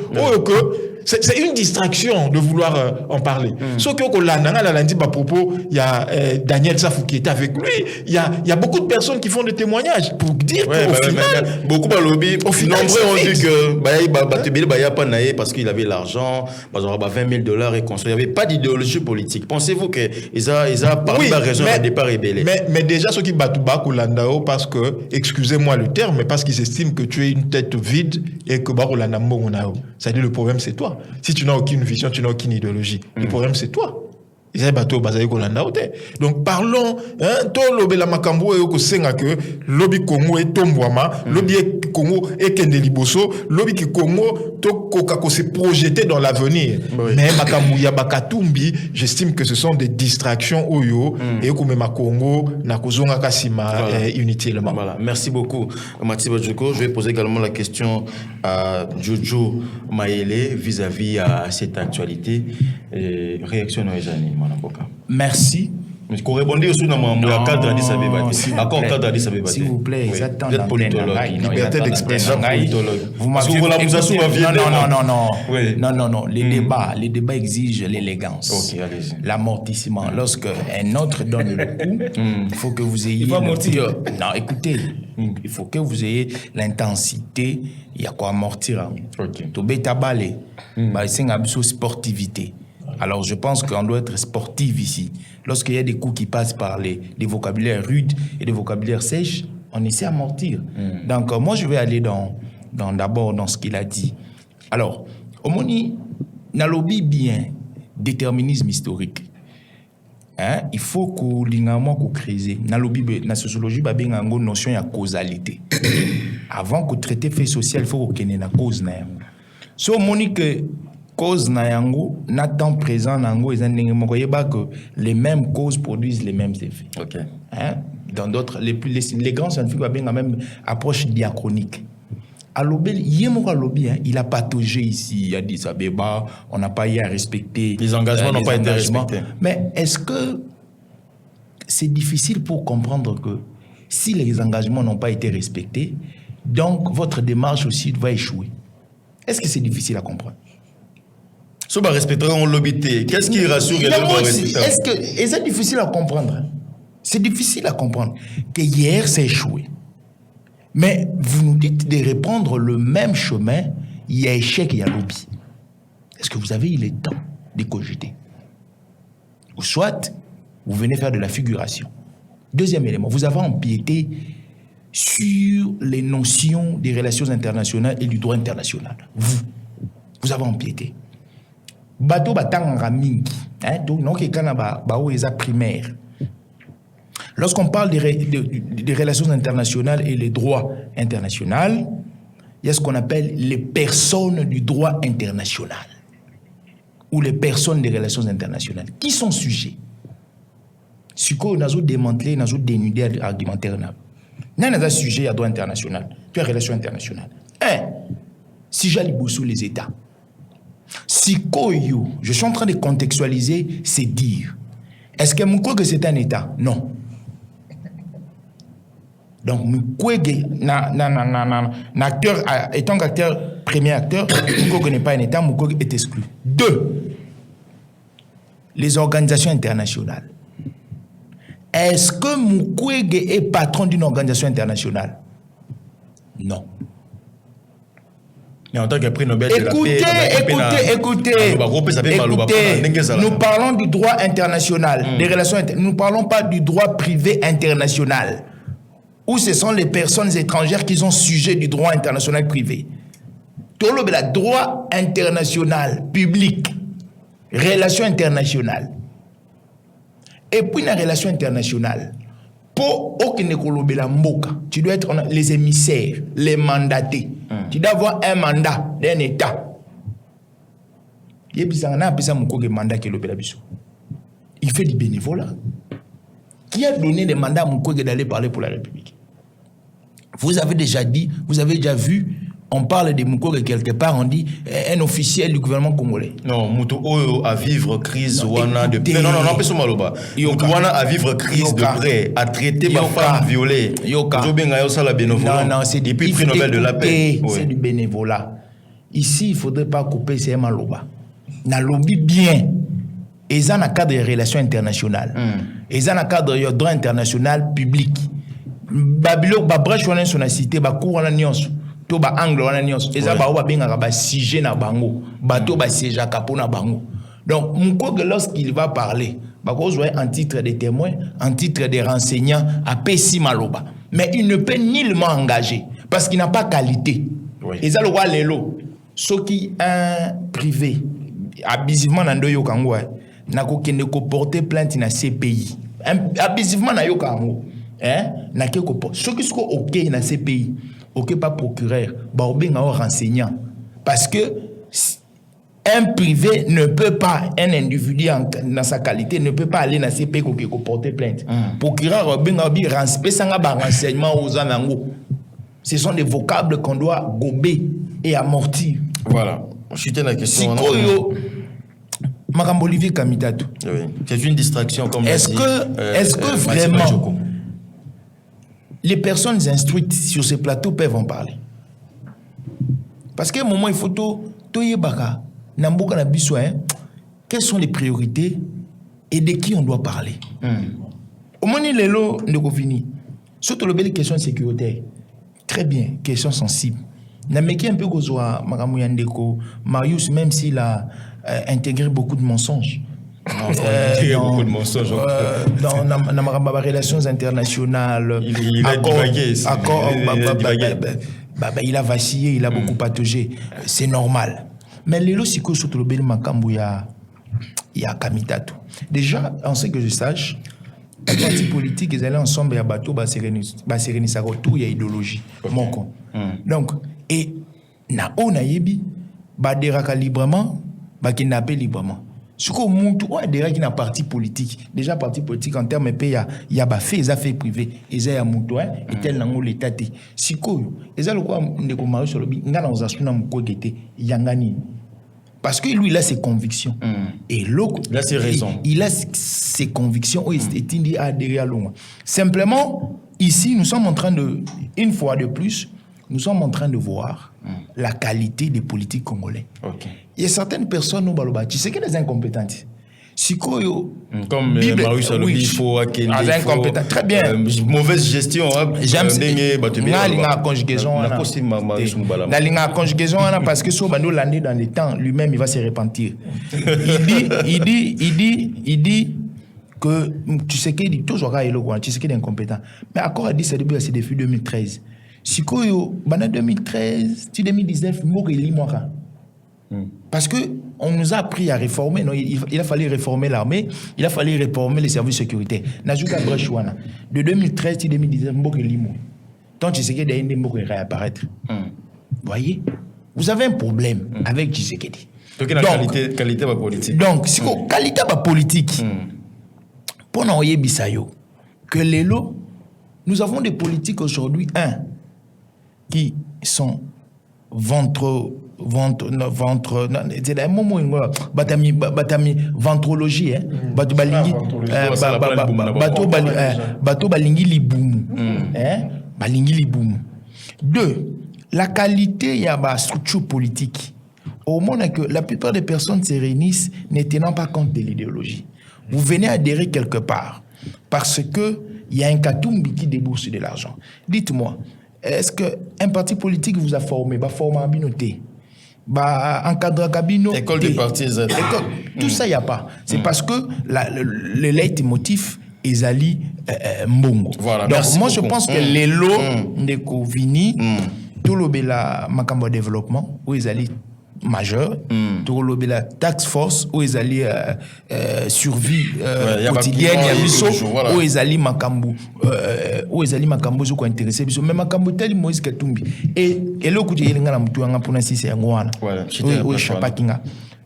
c'est une distraction de vouloir en parler. Sauf que à propos, il y a Daniel Safou qui est avec lui. Il y a beaucoup de personnes qui font des témoignages pour dire qu'au final... Beaucoup de lobby, nombreux ont dit que parce qu'il avait l'argent, $20 000 et construit. Il n'y avait pas d'idéologie politique. Pensez-vous qu'ils ont parmi la raison de départ rébellé? Mais déjà, ceux qui battent Bakulandao, parce que, excusez-moi le terme, mais parce qu'ils estiment que tu es une tête vide et que Bakulandao, c'est-à-dire le problème c'est toi. Si tu n'as aucune vision, tu n'as aucune idéologie. Le problème, c'est toi. Donc, parlons, lobby la makambo et que lobby Congo est tombouama, lobby Congo est kendeliboso, lobby Congo s'est projeté dans l'avenir. Mais makambo ya bakatumbi, j'estime que ce sont des distractions oyo et comme ma Congo na kozonga kasima inutilement. Voilà, merci beaucoup Mathieu Badjoko. Je vais poser également la question à Jojo Maele vis-à-vis à cette actualité. Réaction à Ezani. Merci. Mais qu'on rebondit aussi dans mon cadre d'Addis Abeba. S'il vous plaît, vous êtes politologue. Liberté d'expression. Vous m'avez Non. Les débats exigent l'élégance. Ok, allez-y. L'amortissement. Lorsque un autre donne le coup, il faut que vous ayez. Non, écoutez. Il faut que vous ayez l'intensité. Il y a quoi amortir. Tobeta balé. C'est une sportivité. Alors, je pense qu'on doit être sportif ici. Lorsqu'il y a des coups qui passent par des vocabulaires rudes et des vocabulaires sèches, on essaie d'amortir. Donc, moi, je vais aller d'abord dans ce qu'il a dit. Alors, Omoni, nalobi bien déterminisme historique. Il faut que l'ingénieur crée. Dans la sociologie, il y a une notion de causalité. Avant que le traité fait social, il faut qu'il y ait une cause. Si Omoni que cause na yango na temps présent nango ils ont que les mêmes causes produisent les mêmes effets. OK. Dans d'autres les grands scientifiques ont bien même approche diachronique. À l'obel il a pataugé ici à Addis Abeba, on n'a pas eu à respecter les engagements n'ont pas été respectés. Mais est-ce que c'est difficile pour comprendre que si les engagements n'ont pas été respectés, donc votre démarche aussi va échouer. Est-ce que c'est difficile à comprendre? Si on respecteront l'obité, qu'est-ce qui rassure les Est-ce que c'est difficile à comprendre? C'est difficile à comprendre que hier, c'est échoué. Mais vous nous dites de reprendre le même chemin, il y a échec, il y a lobby. Est-ce que vous avez eu le temps de cogiter? Ou soit, vous venez faire de la figuration. Deuxième élément, vous avez empiété sur les notions des relations internationales et du droit international. Vous avez empiété. Bateau batanga mingi, donc non que kana ba primaire. Lorsqu'on parle des relations internationales et les droits internationaux, il y a ce qu'on appelle les personnes du droit international ou les personnes des relations internationales. Qui sont sujets? Ce qu'on a démantelé, on a dénudé argumentaire. Nous avons un sujet à droit international, tu as relations internationales. Si j'ai les États. Si je suis en train de contextualiser, c'est dire. Est-ce que Mukwege c'est un État? Non. Donc Mukwege, étant acteur, premier acteur, Mukwege n'est pas un État, Mukwege est exclu. 2. Les organisations internationales. Est-ce que Mukwege est patron d'une organisation internationale? Non. Mais en tant que prix Nobel de la paix, écoutez, nous parlons du droit international, des relations nous ne parlons pas du droit privé international, où ce sont les personnes étrangères qui sont sujets du droit international privé. Tout le droit international public, relations internationales. Et puis la relation internationale, pour tu dois être les émissaires, les mandatés. Tu dois avoir un mandat d'un État. Il fait du bénévolat. Qui a donné des mandats à Mukwege d'aller parler pour la République? Vous avez déjà dit, vous avez déjà vu, on parle de Mukwege quelque part, on dit un officiel du gouvernement congolais. Non, Moutou à vivre crise wana de près. Non, pas Maloba. Moutou wana à vivre crise de près, à traiter ma femme violée. Non, c'est du prix Nobel de la paix. C'est du bénévolat. Ici, il ne faudrait pas couper ces Maloba. Na lobby bien. Et ça, dans le cadre des relations internationales. Et ça, dans le cadre du droit international public. Babylone, Babrach, on a son cité, Bakou, on a nyons. To ba angle wana nyonso eza ba oba benga ba sujet na bango bato ba siège kapo na bango. Donc Mukwege lorsqu'il va parler ba ko jouer en titre de témoin, en titre de renseignant à Pessi Maloba, mais il ne peut nullement engager parce qu'il n'a pas qualité. Eza le roi lelo soki un privé abusivement na ndoyo kangwa na ko kende ko porter plainte na CPI abusivement na yo kango na ke ko soki sko OK na CPI. Ok, pas procureur, un renseignant. Parce que un privé ne peut pas, un individu dans sa qualité, ne peut pas aller dans ces pays pour porter plainte. Procureur, renseignement aux anangos. Ce sont des vocables qu'on doit gober et amortir. Voilà. Je la question. Madame Olivier Kamitatou. C'est une distraction comme est-ce que vraiment les personnes instruites sur ces plateaux peuvent en parler? Parce qu'à un moment, il faut quelles sont les priorités et de qui on doit parler? Au moment où les lots ne fini, surtout les questions sécuritaires, très bien, questions sensibles. Nameki un peu Marius, même s'il a intégré beaucoup de mensonges. Beaucoup de mensonges. Dans les relations internationales, il a divagué. Il a vacillé, il a beaucoup pataugé. C'est normal. Mais les lots, c'est que surtout le bel makambu, il y a Kamitatou. Déjà, en ce que je sache, les partis politiques, ils allaient ensemble et à bateau, ça retour, il y a idéologie. Donc, et on a yebi, baderaka librement, kidnapper librement. Ce que Moutou a déjà un parti politique, déjà parti politique en termes de pays, il y a fait des affaires privées, il y a Moutou, et tel n'en l'État. Si quoi, il y a le quoi, on est comme sur le bin, on a un Mukwege, Yangani. Parce que lui, il a ses convictions. Et l'autre, il a ses raisons. Il a ses convictions. Simplement, ici, nous sommes en train de, une fois de plus, nous sommes en train de voir la qualité des politiques congolais. Okay. Il y a certaines personnes, tu sais qu'il y a des incompétentes. Comme Marius Alobi, il faut incompétent. Très bien. Mauvaise gestion. J'aime la conjugaison. La conjugaison, parce que si on l'année dans les temps, lui-même, il va se repentir. Il dit que tu sais qu'il dit toujours tu sais qu'il est incompétent. Mais encore, il dit c'est depuis 2013. Si en 2013, 2019, parce que on nous a appris à réformer. Non, il a fallu réformer l'armée, il a fallu réformer les services sécuritaires. De 2013 à 2019, tant Tshisekedi a réapparaître. Voyez, vous avez un problème avec Tshisekedi. Donc, la qualité politique. Donc, si qualité politique, pour nous que les lots, nous avons des politiques aujourd'hui, qui sont ventrologie, bato balingi libumu. Deux, la qualité y a ba structure politique. Au moment que la plupart des personnes se réunissent ne tenant pas compte de l'idéologie. Vous venez adhérer quelque part parce que il y a un Katumbi qui débourse de l'argent. Dites-moi, est-ce qu'un parti politique vous a formé, formé en binoté, encadre cabino, école de partis, tout ça il y a pas. C'est parce que le leitmotiv est Ali Mbongo. Voilà, donc moi je pense que les lots de Kovini, tout le bela makambo développement où ils allaient majeur, tout le bela tax force où ils allaient survie quotidienne, où ils allaient makambo, où ils allaient makambo zo ko intéressé biso mais makambo teli Moïse Katumbi et le coup il ngala mutu anga pona sisi ngwana oui chapakinga.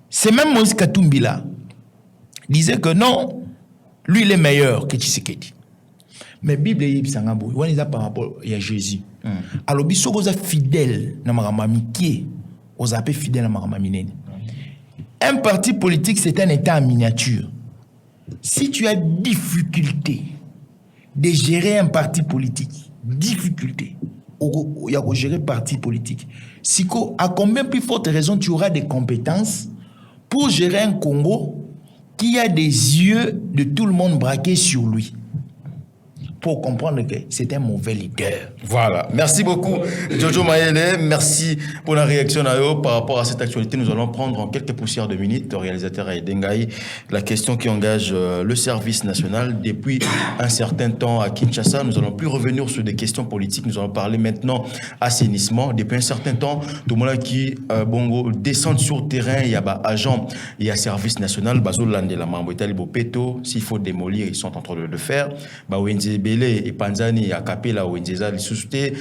C'est même Moïse Katumbi là disait que non, lui il est meilleur que Tshisekedi. Mais Bible est sangabo, on est par rapport à Jésus. Alors biso goza fidèle na makamami qui aux appels fidèles à makamami. Un parti politique c'est un état en miniature. Si tu as difficulté de gérer un parti politique, difficulté il y a gérer un parti politique. Si à combien plus forte raison tu auras des compétences pour gérer un Congo qui a des yeux de tout le monde braqués sur lui, pour comprendre que c'est un mauvais leader. Voilà. Merci beaucoup, Jojo Mayele. Merci pour la réaction par rapport à cette actualité. Nous allons prendre en quelques poussières de minutes, le réalisateur Aïdengaï, la question qui engage le service national depuis un certain temps à Kinshasa. Nous allons plus revenir sur des questions politiques. Nous allons parler maintenant assainissement. Depuis un certain temps, tout le monde qui bongo descend sur le terrain. Il y a agent, il y a service national. Bazolande la mambo Itali Bopeto. S'il faut démolir, ils sont en train de le faire. Et Panzani à Kapela ou Nzeza Lissousté,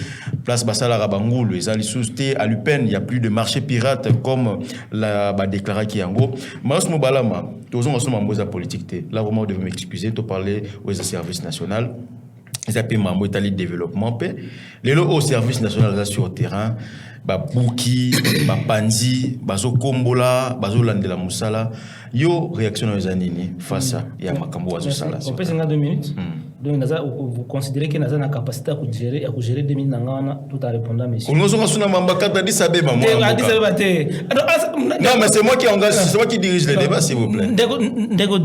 place Bassala Rabangulu, et Zalissousté, à Lupen, il n'y a plus de marché pirate comme l'a déclaré Kiango. Mas Mobalama, tous on a un politique. Là, vraiment, vous devez m'excuser, de parler aux services nationaux. Ils appellent Mambo Italie développement. Les lots au service national sur le terrain, Bouki, Panzi, Bazo Kombola, Bazo Landela Moussala. Yo, réaction aux années face à Yamakambo Azosala. On peut se 2 minutes. Donc, vous considérez que nous avons la capacité à gérer 2 minutes tout en répondant à monsieur. Non, mais c'est moi qui engage, c'est moi qui dirige le débat, s'il vous plaît. Ou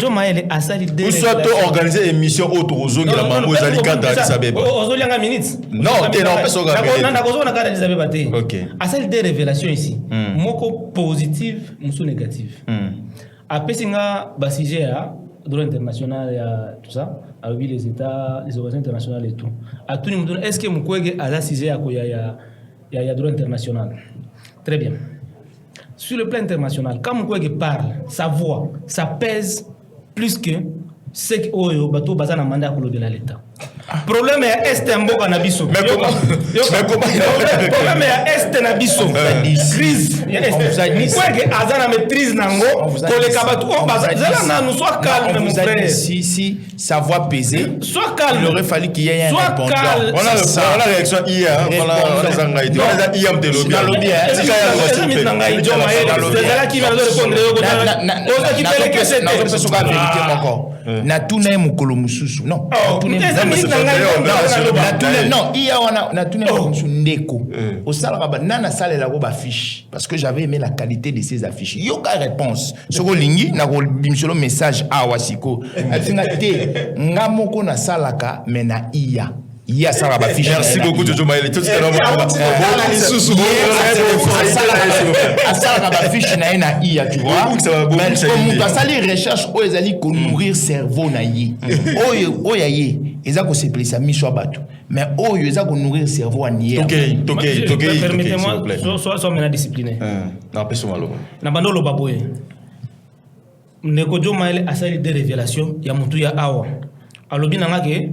soit tu organises une émission autour aux zones de la Mambo Zalikata Addis Abeba. Non, tu n'as pas organiser. Ok. À celle des révélations ici, moko positive, moko négative. Après, c'est un sujet droit international et tout ça, avec les États, les organisations internationales et tout. À tout le monde, est-ce que Mukwege a un sujet à droit international? Très bien. Sur le plan international, quand Mukwege parle, sa voix, ça pèse plus que ce que Oyo Bato Bazana mandat pour l'État. problème ya est ya mboka na biso problème ya est na biso crise ya est mukwege aza na maîtrise nango koleka bato oyo bazala nanu sois calme mon frère si sa voix pesée sois calme il aurait fallu qu'il y ait un répondant on a réaction hier natuna mokolo mususu non iya wana natuna mususu ndeko osalaka banana salela ko ba fiche parce que j'avais aimé la qualité de ces affiches yoka réponse soko lingi na ko bimsolo message awasiko atinga te ngamoko na salaka mena iya ça va fiche. Merci beaucoup Jojo Maël. Tout ce que ça va fiche na ina iya tu vois. Mais comme ça les recherches o ezali ko nourrir cerveau na yi. Oyo ye eza ko se placer miso bato. Mais oyo eza ko nourrir cerveau ani. OK. Permettez-moi soit mena discipliné. Non, pesoma lo. Na bandolo baboye. Ndeko Jojo Maël a sali des révélations ya mutu ya awa. Alobi nanga ke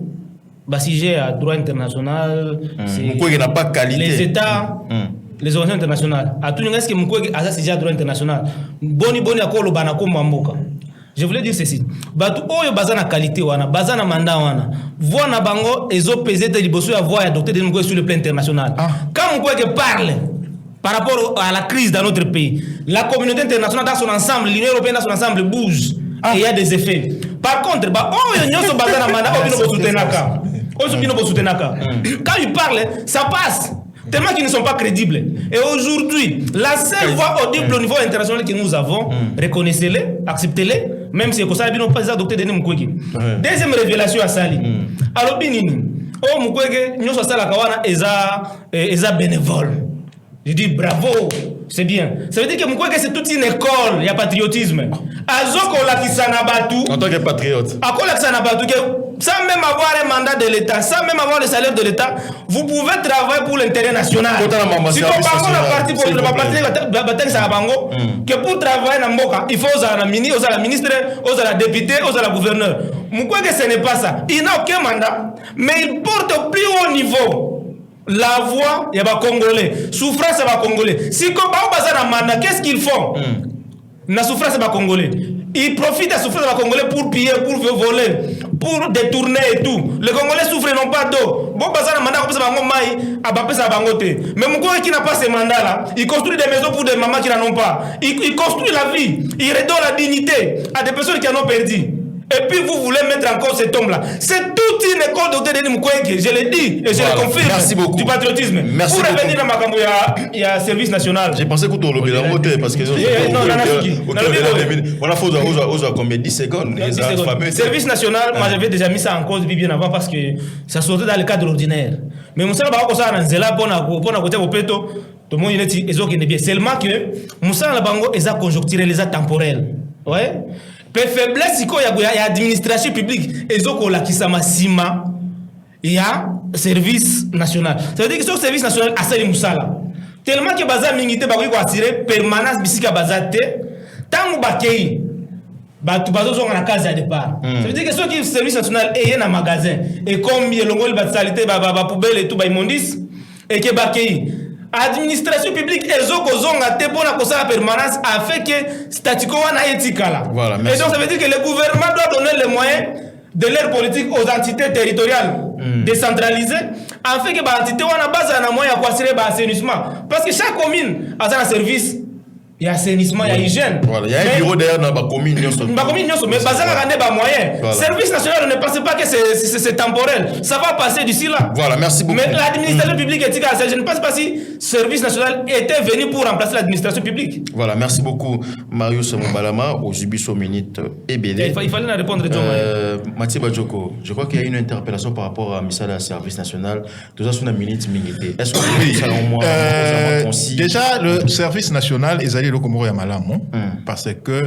sujet à droit international, n'a pas qualité. Les États, les organisations internationales. À tout le monde, est-ce que Mukwege a sujet à droit international? Boni à quoi le banako mamboka. Je voulais dire ceci. Batu oyo bazana qualité wana, bazana mandat wana. Voix na bango ezo pesé de liboso ya voix ya docteur de Mukwege sur le plan international. Quand Mukwege parle par rapport à la crise dans notre pays, la communauté internationale dans son ensemble, l'Union européenne dans son ensemble bouge. Et il y a des effets. Par contre, quand il parle, ça passe. Tellement qu'ils ne sont pas crédibles. Et aujourd'hui, la seule voix audible au niveau international que nous avons, reconnaissez-les, acceptez-les, même si ça n'a pas adopté de Mukwege. Deuxième révélation à Sali. Alors, Binini, Mukwege, nous sommes à Kawana, eza bénévole. Je dis bravo, c'est bien. Ça veut dire que Mukwege c'est toute une école, il y a patriotisme. Azoko la kisanabatu. En tant que patriote. Akola kisanabatu que sans même avoir un mandat de l'État, sans même avoir le salaire de l'État, vous pouvez travailler pour l'intérêt national. Si on parle la partie pour le parti ça bango que pour travailler dans Mboka, il faut aux ministre, aux députés, aux gouverneurs. Mukwege ce n'est pas ça. Il n'a aucun mandat, mais il porte au plus haut niveau la voix, il y a des Congolais. Souffrance, il y a des Congolais. Si on qu'est-ce qu'ils font? La souffrance, il y a des Congolais. Ils profitent de la souffrance des Congolais pour piller, pour voler, pour détourner et tout. Les Congolais souffrent, ils n'ont pas d'eau. Bon, ça mandat comme ça, mais Mukwege qui n'a pas ce mandat-là, il construit des maisons pour des mamans qui n'en ont pas. Il construit la vie, il redonne la dignité à des personnes qui en ont perdu. Et puis vous voulez mettre encore cet homme-là. C'est toute une école de Denis Mukwege, je l'ai dit et je le confirme. Merci beaucoup. Du patriotisme. Merci pour revenir dans ma cambo, il y a service national. J'ai pensé que tu l'as la montée parce que on a fait combien 10 secondes. Service national, moi j'avais déjà mis ça en cause bien avant parce que ça sortait dans le cadre ordinaire. Mais Moussa Bango a Nzela pour côté au péto, tout le monde est bien. Seulement que Moussa Bango est conjoncturel, les temporel. Ouais. Pe faiblesse il y a administration publique ezoko la kisama sima il y a service national. Ça veut dire que ce service national a sali musala tellement que baza mingité ba ko attirer permanence bisika bazate tangu bakei ba tu bazo zonga na case à départ. Ça veut dire que ce qui service national est un magasin et comme il longol ba salité ba poubelle et tout ba immondice et que bakei administration publique ezoko zonga te pour la permanence a fait que statico wana etikala. Voilà, et donc ça veut dire que le gouvernement doit donner les moyens de leur politique aux entités territoriales décentralisées afin que les entités wana base na moyen pour assurer l'assainissement parce que chaque commune a un service. Il y a assainissement, il y a hygiène. Voilà, il y a un bureau d'ailleurs dans la commune. Mais basé sur moyens. Service national, ne pensez pas que c'est temporel. Ça va passer d'ici là. Voilà, merci beaucoup. Mais l'administration publique est je ne pense pas si service national était venu pour remplacer l'administration publique. Voilà, merci beaucoup Marius Mbalama au Jubiso Minute EBD. Il fallait répondre. Mathieu Badjoko, je crois qu'il y a une interpellation par rapport à Missala Service national. Tout ça sur la minute Mingité. Est-ce que déjà le service national est allé le Komoro ya malamu parce que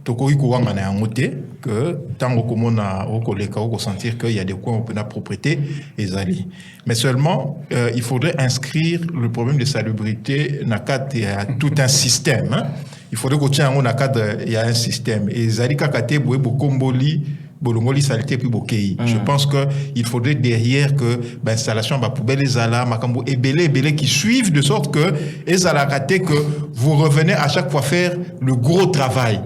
tokoi kuwanga na ngote que tango komona okoleka oko sentir qu'il y a des coins où la propriété ezali mais seulement il faudrait inscrire le problème de salubrité na cadre il y a tout un système il faudrait que tient na cadre il y a un système et ezali kakate boye bokomboli bolongoli salité puis bokei. Je pense que il faudrait derrière que installation ba poubelle les ala makambo ebele qui suivent de sorte que les ala raté que vous revenez à chaque fois faire le gros travail.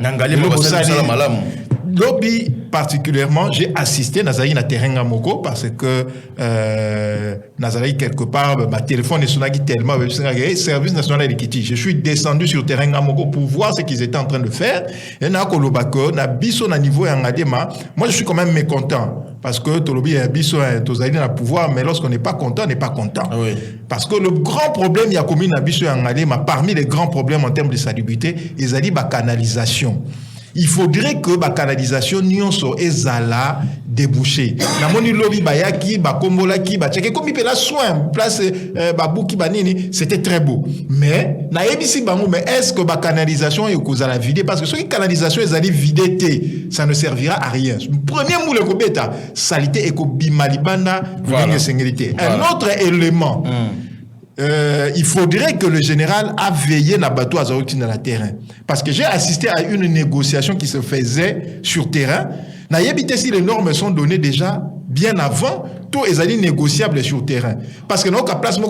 Lobby particulièrement, j'ai assisté Nazari na terrain moko parce que Nazari quelque part ma téléphone est sonné tellement service national d'équité. Je suis descendu sur terrain moko pour voir ce qu'ils étaient en train de faire et na kolobako na biso na niveau ya ngadema. Moi je suis quand même mécontent parce que tolobi ya biso tozali na pouvoir mais lorsqu'on n'est pas content, on n'est pas content. Ah oui. Parce que le grand problème il y a commis na biso ya ngadema parmi les grands problèmes en termes de salubrité, ils allaient ba canalisation. Il faudrait que la canalisation nyonso ezala débouché. Na moni lobby bayaki ba kombola ki ba tcheke comme il la soin place babuki banini, c'était très beau. Mais na ebisi bango mais est-ce que la canalisation ekozala vider parce que ce qui canalisation ezali vider té, ça ne servira à rien. Premier moule ko beta salité eko bimalibana voilà. Un autre élément il faudrait que le général a veillé na bateau à Zaouti dans la terrain. Parce que j'ai assisté à une négociation qui se faisait sur terrain. Na yebite si les normes sont données déjà bien avant, tout est allé négociable sur terrain. Parce que dans la place, 2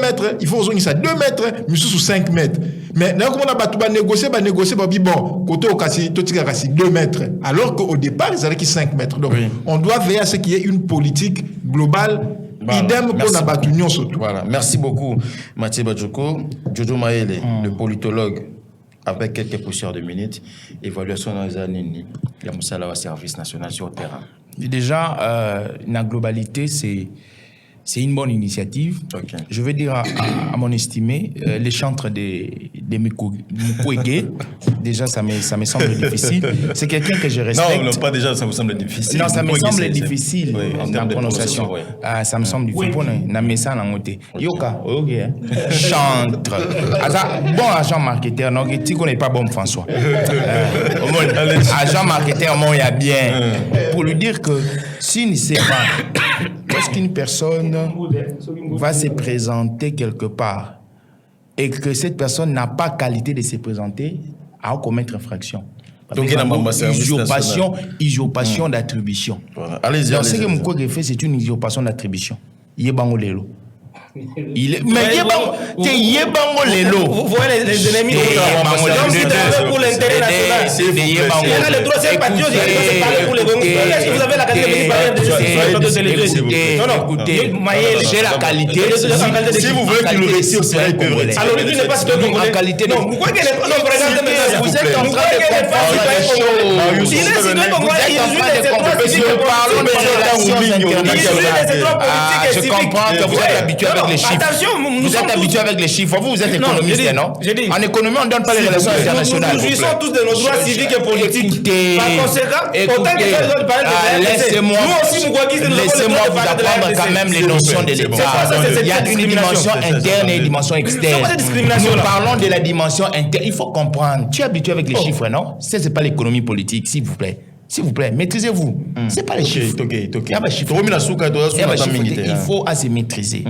mètres, il faut ça 2 mètres, mais sous 5 mètres. Mais là, comment on va négocier, bon, côté au cassi, 2 mètres. Alors qu'au départ, ils allaient 5 mètres. Donc, oui. On doit veiller à ce qu'il y ait une politique globale. Voilà. Idem pour la batunion surtout. Voilà. Merci beaucoup, Mathieu Badjoko. Jojo Maele, le politologue, avec quelques poussières de minutes. Évaluation dans les années, il y a un service national sur le terrain. Déjà, la globalité, c'est une bonne initiative. Okay. Je veux dire, à mon estimé, les chantres des Mukwege, déjà, ça me semble difficile. C'est quelqu'un que je respecte. Non, pas déjà, ça vous semble difficile. Non, ça me semble difficile en termes de prononciation. Ça me semble difficile. Yoka, ok. Chantre. Bon agent marketeur, non, tu connais pas bon François. Agent marketeur, moi, il y a bien. Pour lui dire que s'il ne sait pas, lorsqu'une personne va se présenter quelque part et que cette personne n'a pas qualité de se présenter, à commettre infraction. Donc, usurpation d'attribution. Voilà. Allez-y. Donc, ce que Mukwege fait, c'est une usurpation d'attribution. Yebango lelo. Mais Yebango lelo. Vous voyez les ennemis de pour l'intérêt national. C'est le droit, c'est patriote, c'est parler pour les Congolais. Est-ce que vous avez la qualité de parler de non, écoutez, j'ai la qualité. Si vous voulez qu'il le réussisse, c'est vrai. Alors, lui n'est pas citoyen congolais. Non, pourquoi qu'elle est non, regardez, vous êtes en train de confondre. Il est citoyen congolais, il joue les droits civiques. Parlons de relations internationales. Je comprends que vous êtes habitué avec les chiffres. Vous êtes habitué avec les chiffres. Vous êtes économiste, non? En économie, on ne donne pas les relations internationales. Nous jouissons tous de nos droits civiques et politiques. Par conséquent, autant que ça doit parler de laissez-moi vous apprendre quand même les notions de l'État. Il y a une dimension interne et une dimension externe. Nous parlons de la dimension interne. Il faut comprendre. Tu es habitué avec les chiffres, non? Ce n'est pas l'économie politique, s'il vous plaît. S'il vous plaît, maîtrisez-vous. Ce n'est pas les chiffres. Il faut assez maîtriser.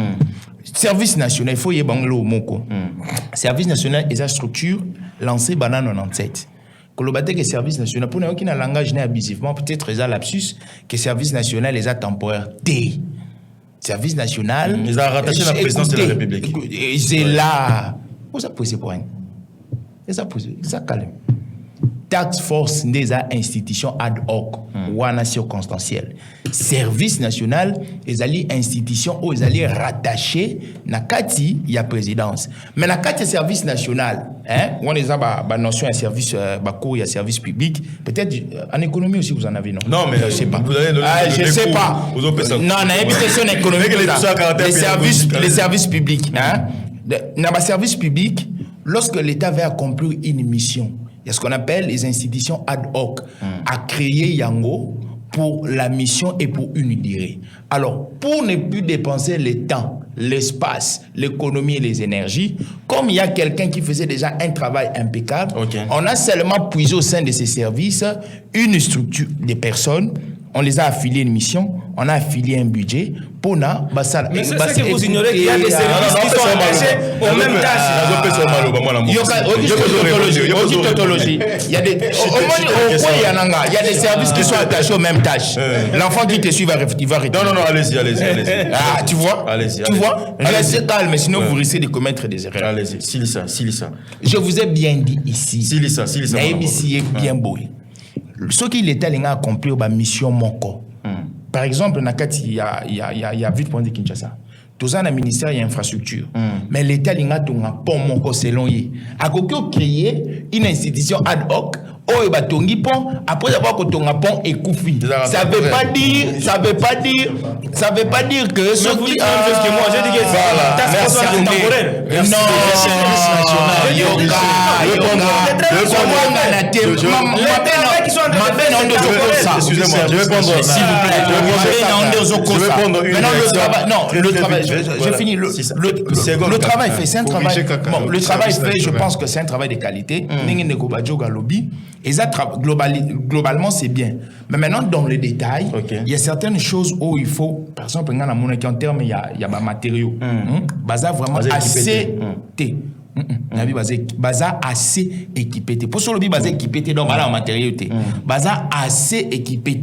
Service national, il faut y avoir moko. Service national est une structure lancée en 1997. Que service national, pour nous qui n'a langage abusivement, peut-être c'est un lapsus, que service national est temporaire. T. Service national. Ils ont rattaché la présidence de la République. C'est là. Vous avez posé pour rien. Vous avez posé. Ça calme. Task force des institutions ad hoc ou en circonstancielle. Service national, ils allaient institution ou ils allaient rattacher nakati il y a présidence. Mais nakati service national, hein, on les a ba notion de service il y a service public. Peut-être en économie aussi vous en avez non. Non mais je sais pas. Je sais pas. Non, on a une question économique. Les services publics, hein. Dans le service public, lorsque l'État va accomplir une mission, il y a ce qu'on appelle les institutions ad hoc à créer Yango pour la mission et pour une durée. Alors, pour ne plus dépenser le temps, l'espace, l'économie et les énergies, comme il y a quelqu'un qui faisait déjà un travail impeccable, on a seulement puisé au sein de ces services une structure des personnes, on les a affiliés à une mission, on a affilié un budget pour na basal. Mais c'est ça que vous ignorez qu'il y a des services qui sont engagés aux mêmes tâches. Il y a des il y a des services qui sont attachés aux mêmes tâches. L'enfant qui te suit va retirer. Non, allez-y. Ah, tu vois? Allez-y. Tu vois? Restez calme, sinon vous risquez de commettre des erreurs. Allez-y, Silissa. Je vous ai bien dit ici. Silissa. ABC est bien beau. Ce qu'il était à accomplir la mission Moko. Par exemple, il y a vite pour Kinshasa. Tout ça, dans le ministère, il y a infrastructure. Mais l'État a un pont Moko selon lui. A créé une institution ad hoc. Oh, batongi pont, après avoir kotonga pont et koufi. Ça veut pas dire que ce qui que moi, j'ai dit que c'est temporaire. Non, excusez-moi, je vais prendre, s'il vous plaît, le travail, j'ai fini. Le travail fait, c'est un travail. Le travail fait, je pense que c'est un travail de qualité. Et ça, globalement, c'est bien. Mais maintenant, dans les détails, il y a certaines choses où il faut, par exemple, en termes, il y a des matériaux. Baza vraiment assez. Baza assez équipé. Pour ce lobby, baza équipé dans le matériel. Baza assez équipé.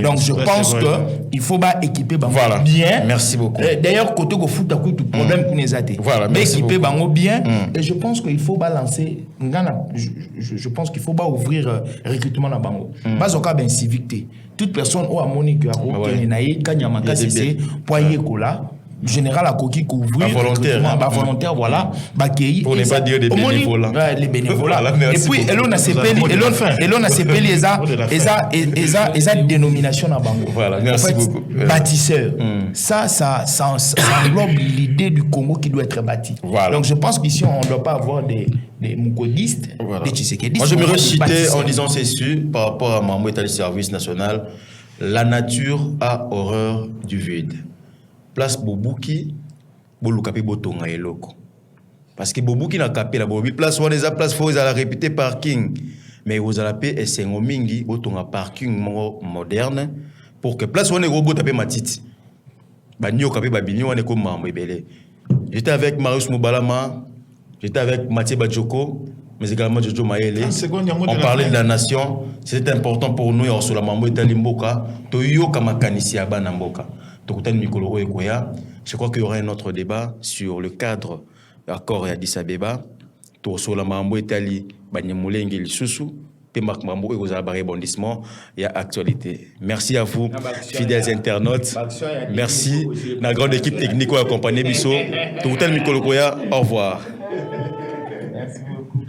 Donc, je pense qu'il faut équiper bien. Merci beaucoup. D'ailleurs, côté de foot, tout problème qu'on les a été. Mais équiper bien. Et je pense qu'il faut balancer. Je pense qu'il faut ouvrir recrutement dans Bango. Bazoka ben civique. Toute personne ou à Monique à Rokenaï, Kanyamaka, c'est Poyer Kola. Général à Koki couvrir volontaire voilà pour ne pas dire des bénévolats les bénévolats et puis elon a CPL eza dénomination à Bango. Voilà, merci beaucoup. Bâtisseur, ça englobe l'idée du Congo qui doit être bâti. Voilà. Donc je pense qu'ici on ne doit pas avoir des moukodistes, des Tshisekedi. Moi je me citer en disant ceci par rapport à Mamou État du service national: la nature a horreur du vide. Place Bobuki, Bolukapi Botonga eloko. Parce que Bobuki n'a capé la Bobi place où on a place faut la répéter parking. Mais vous allez payer et c'est un mingi Botonga parking moderne pour que place où on est robot tapé matiti. Banyo capé babini on est comme mambo belé. J'étais avec Marius Moubalama, j'étais avec Mathieu Badjoko, mais également Jojo Maele. On parlait de la nation, c'était important pour nous sur la mambo Italie Mboka, Toyo Kamakanisi Abana Mboka. Je crois qu'il y aura un autre débat sur le cadre accord Addis Abeba. Sur la mambo Italie, Banyamulenge Lisusu, Temak Mambo et aux rebondissements, il y a actualité. Merci à vous, fidèles internautes. Merci, la grande équipe technique qui a accompagné Bisso. Tout le Mikolo Koya, au revoir. Merci beaucoup.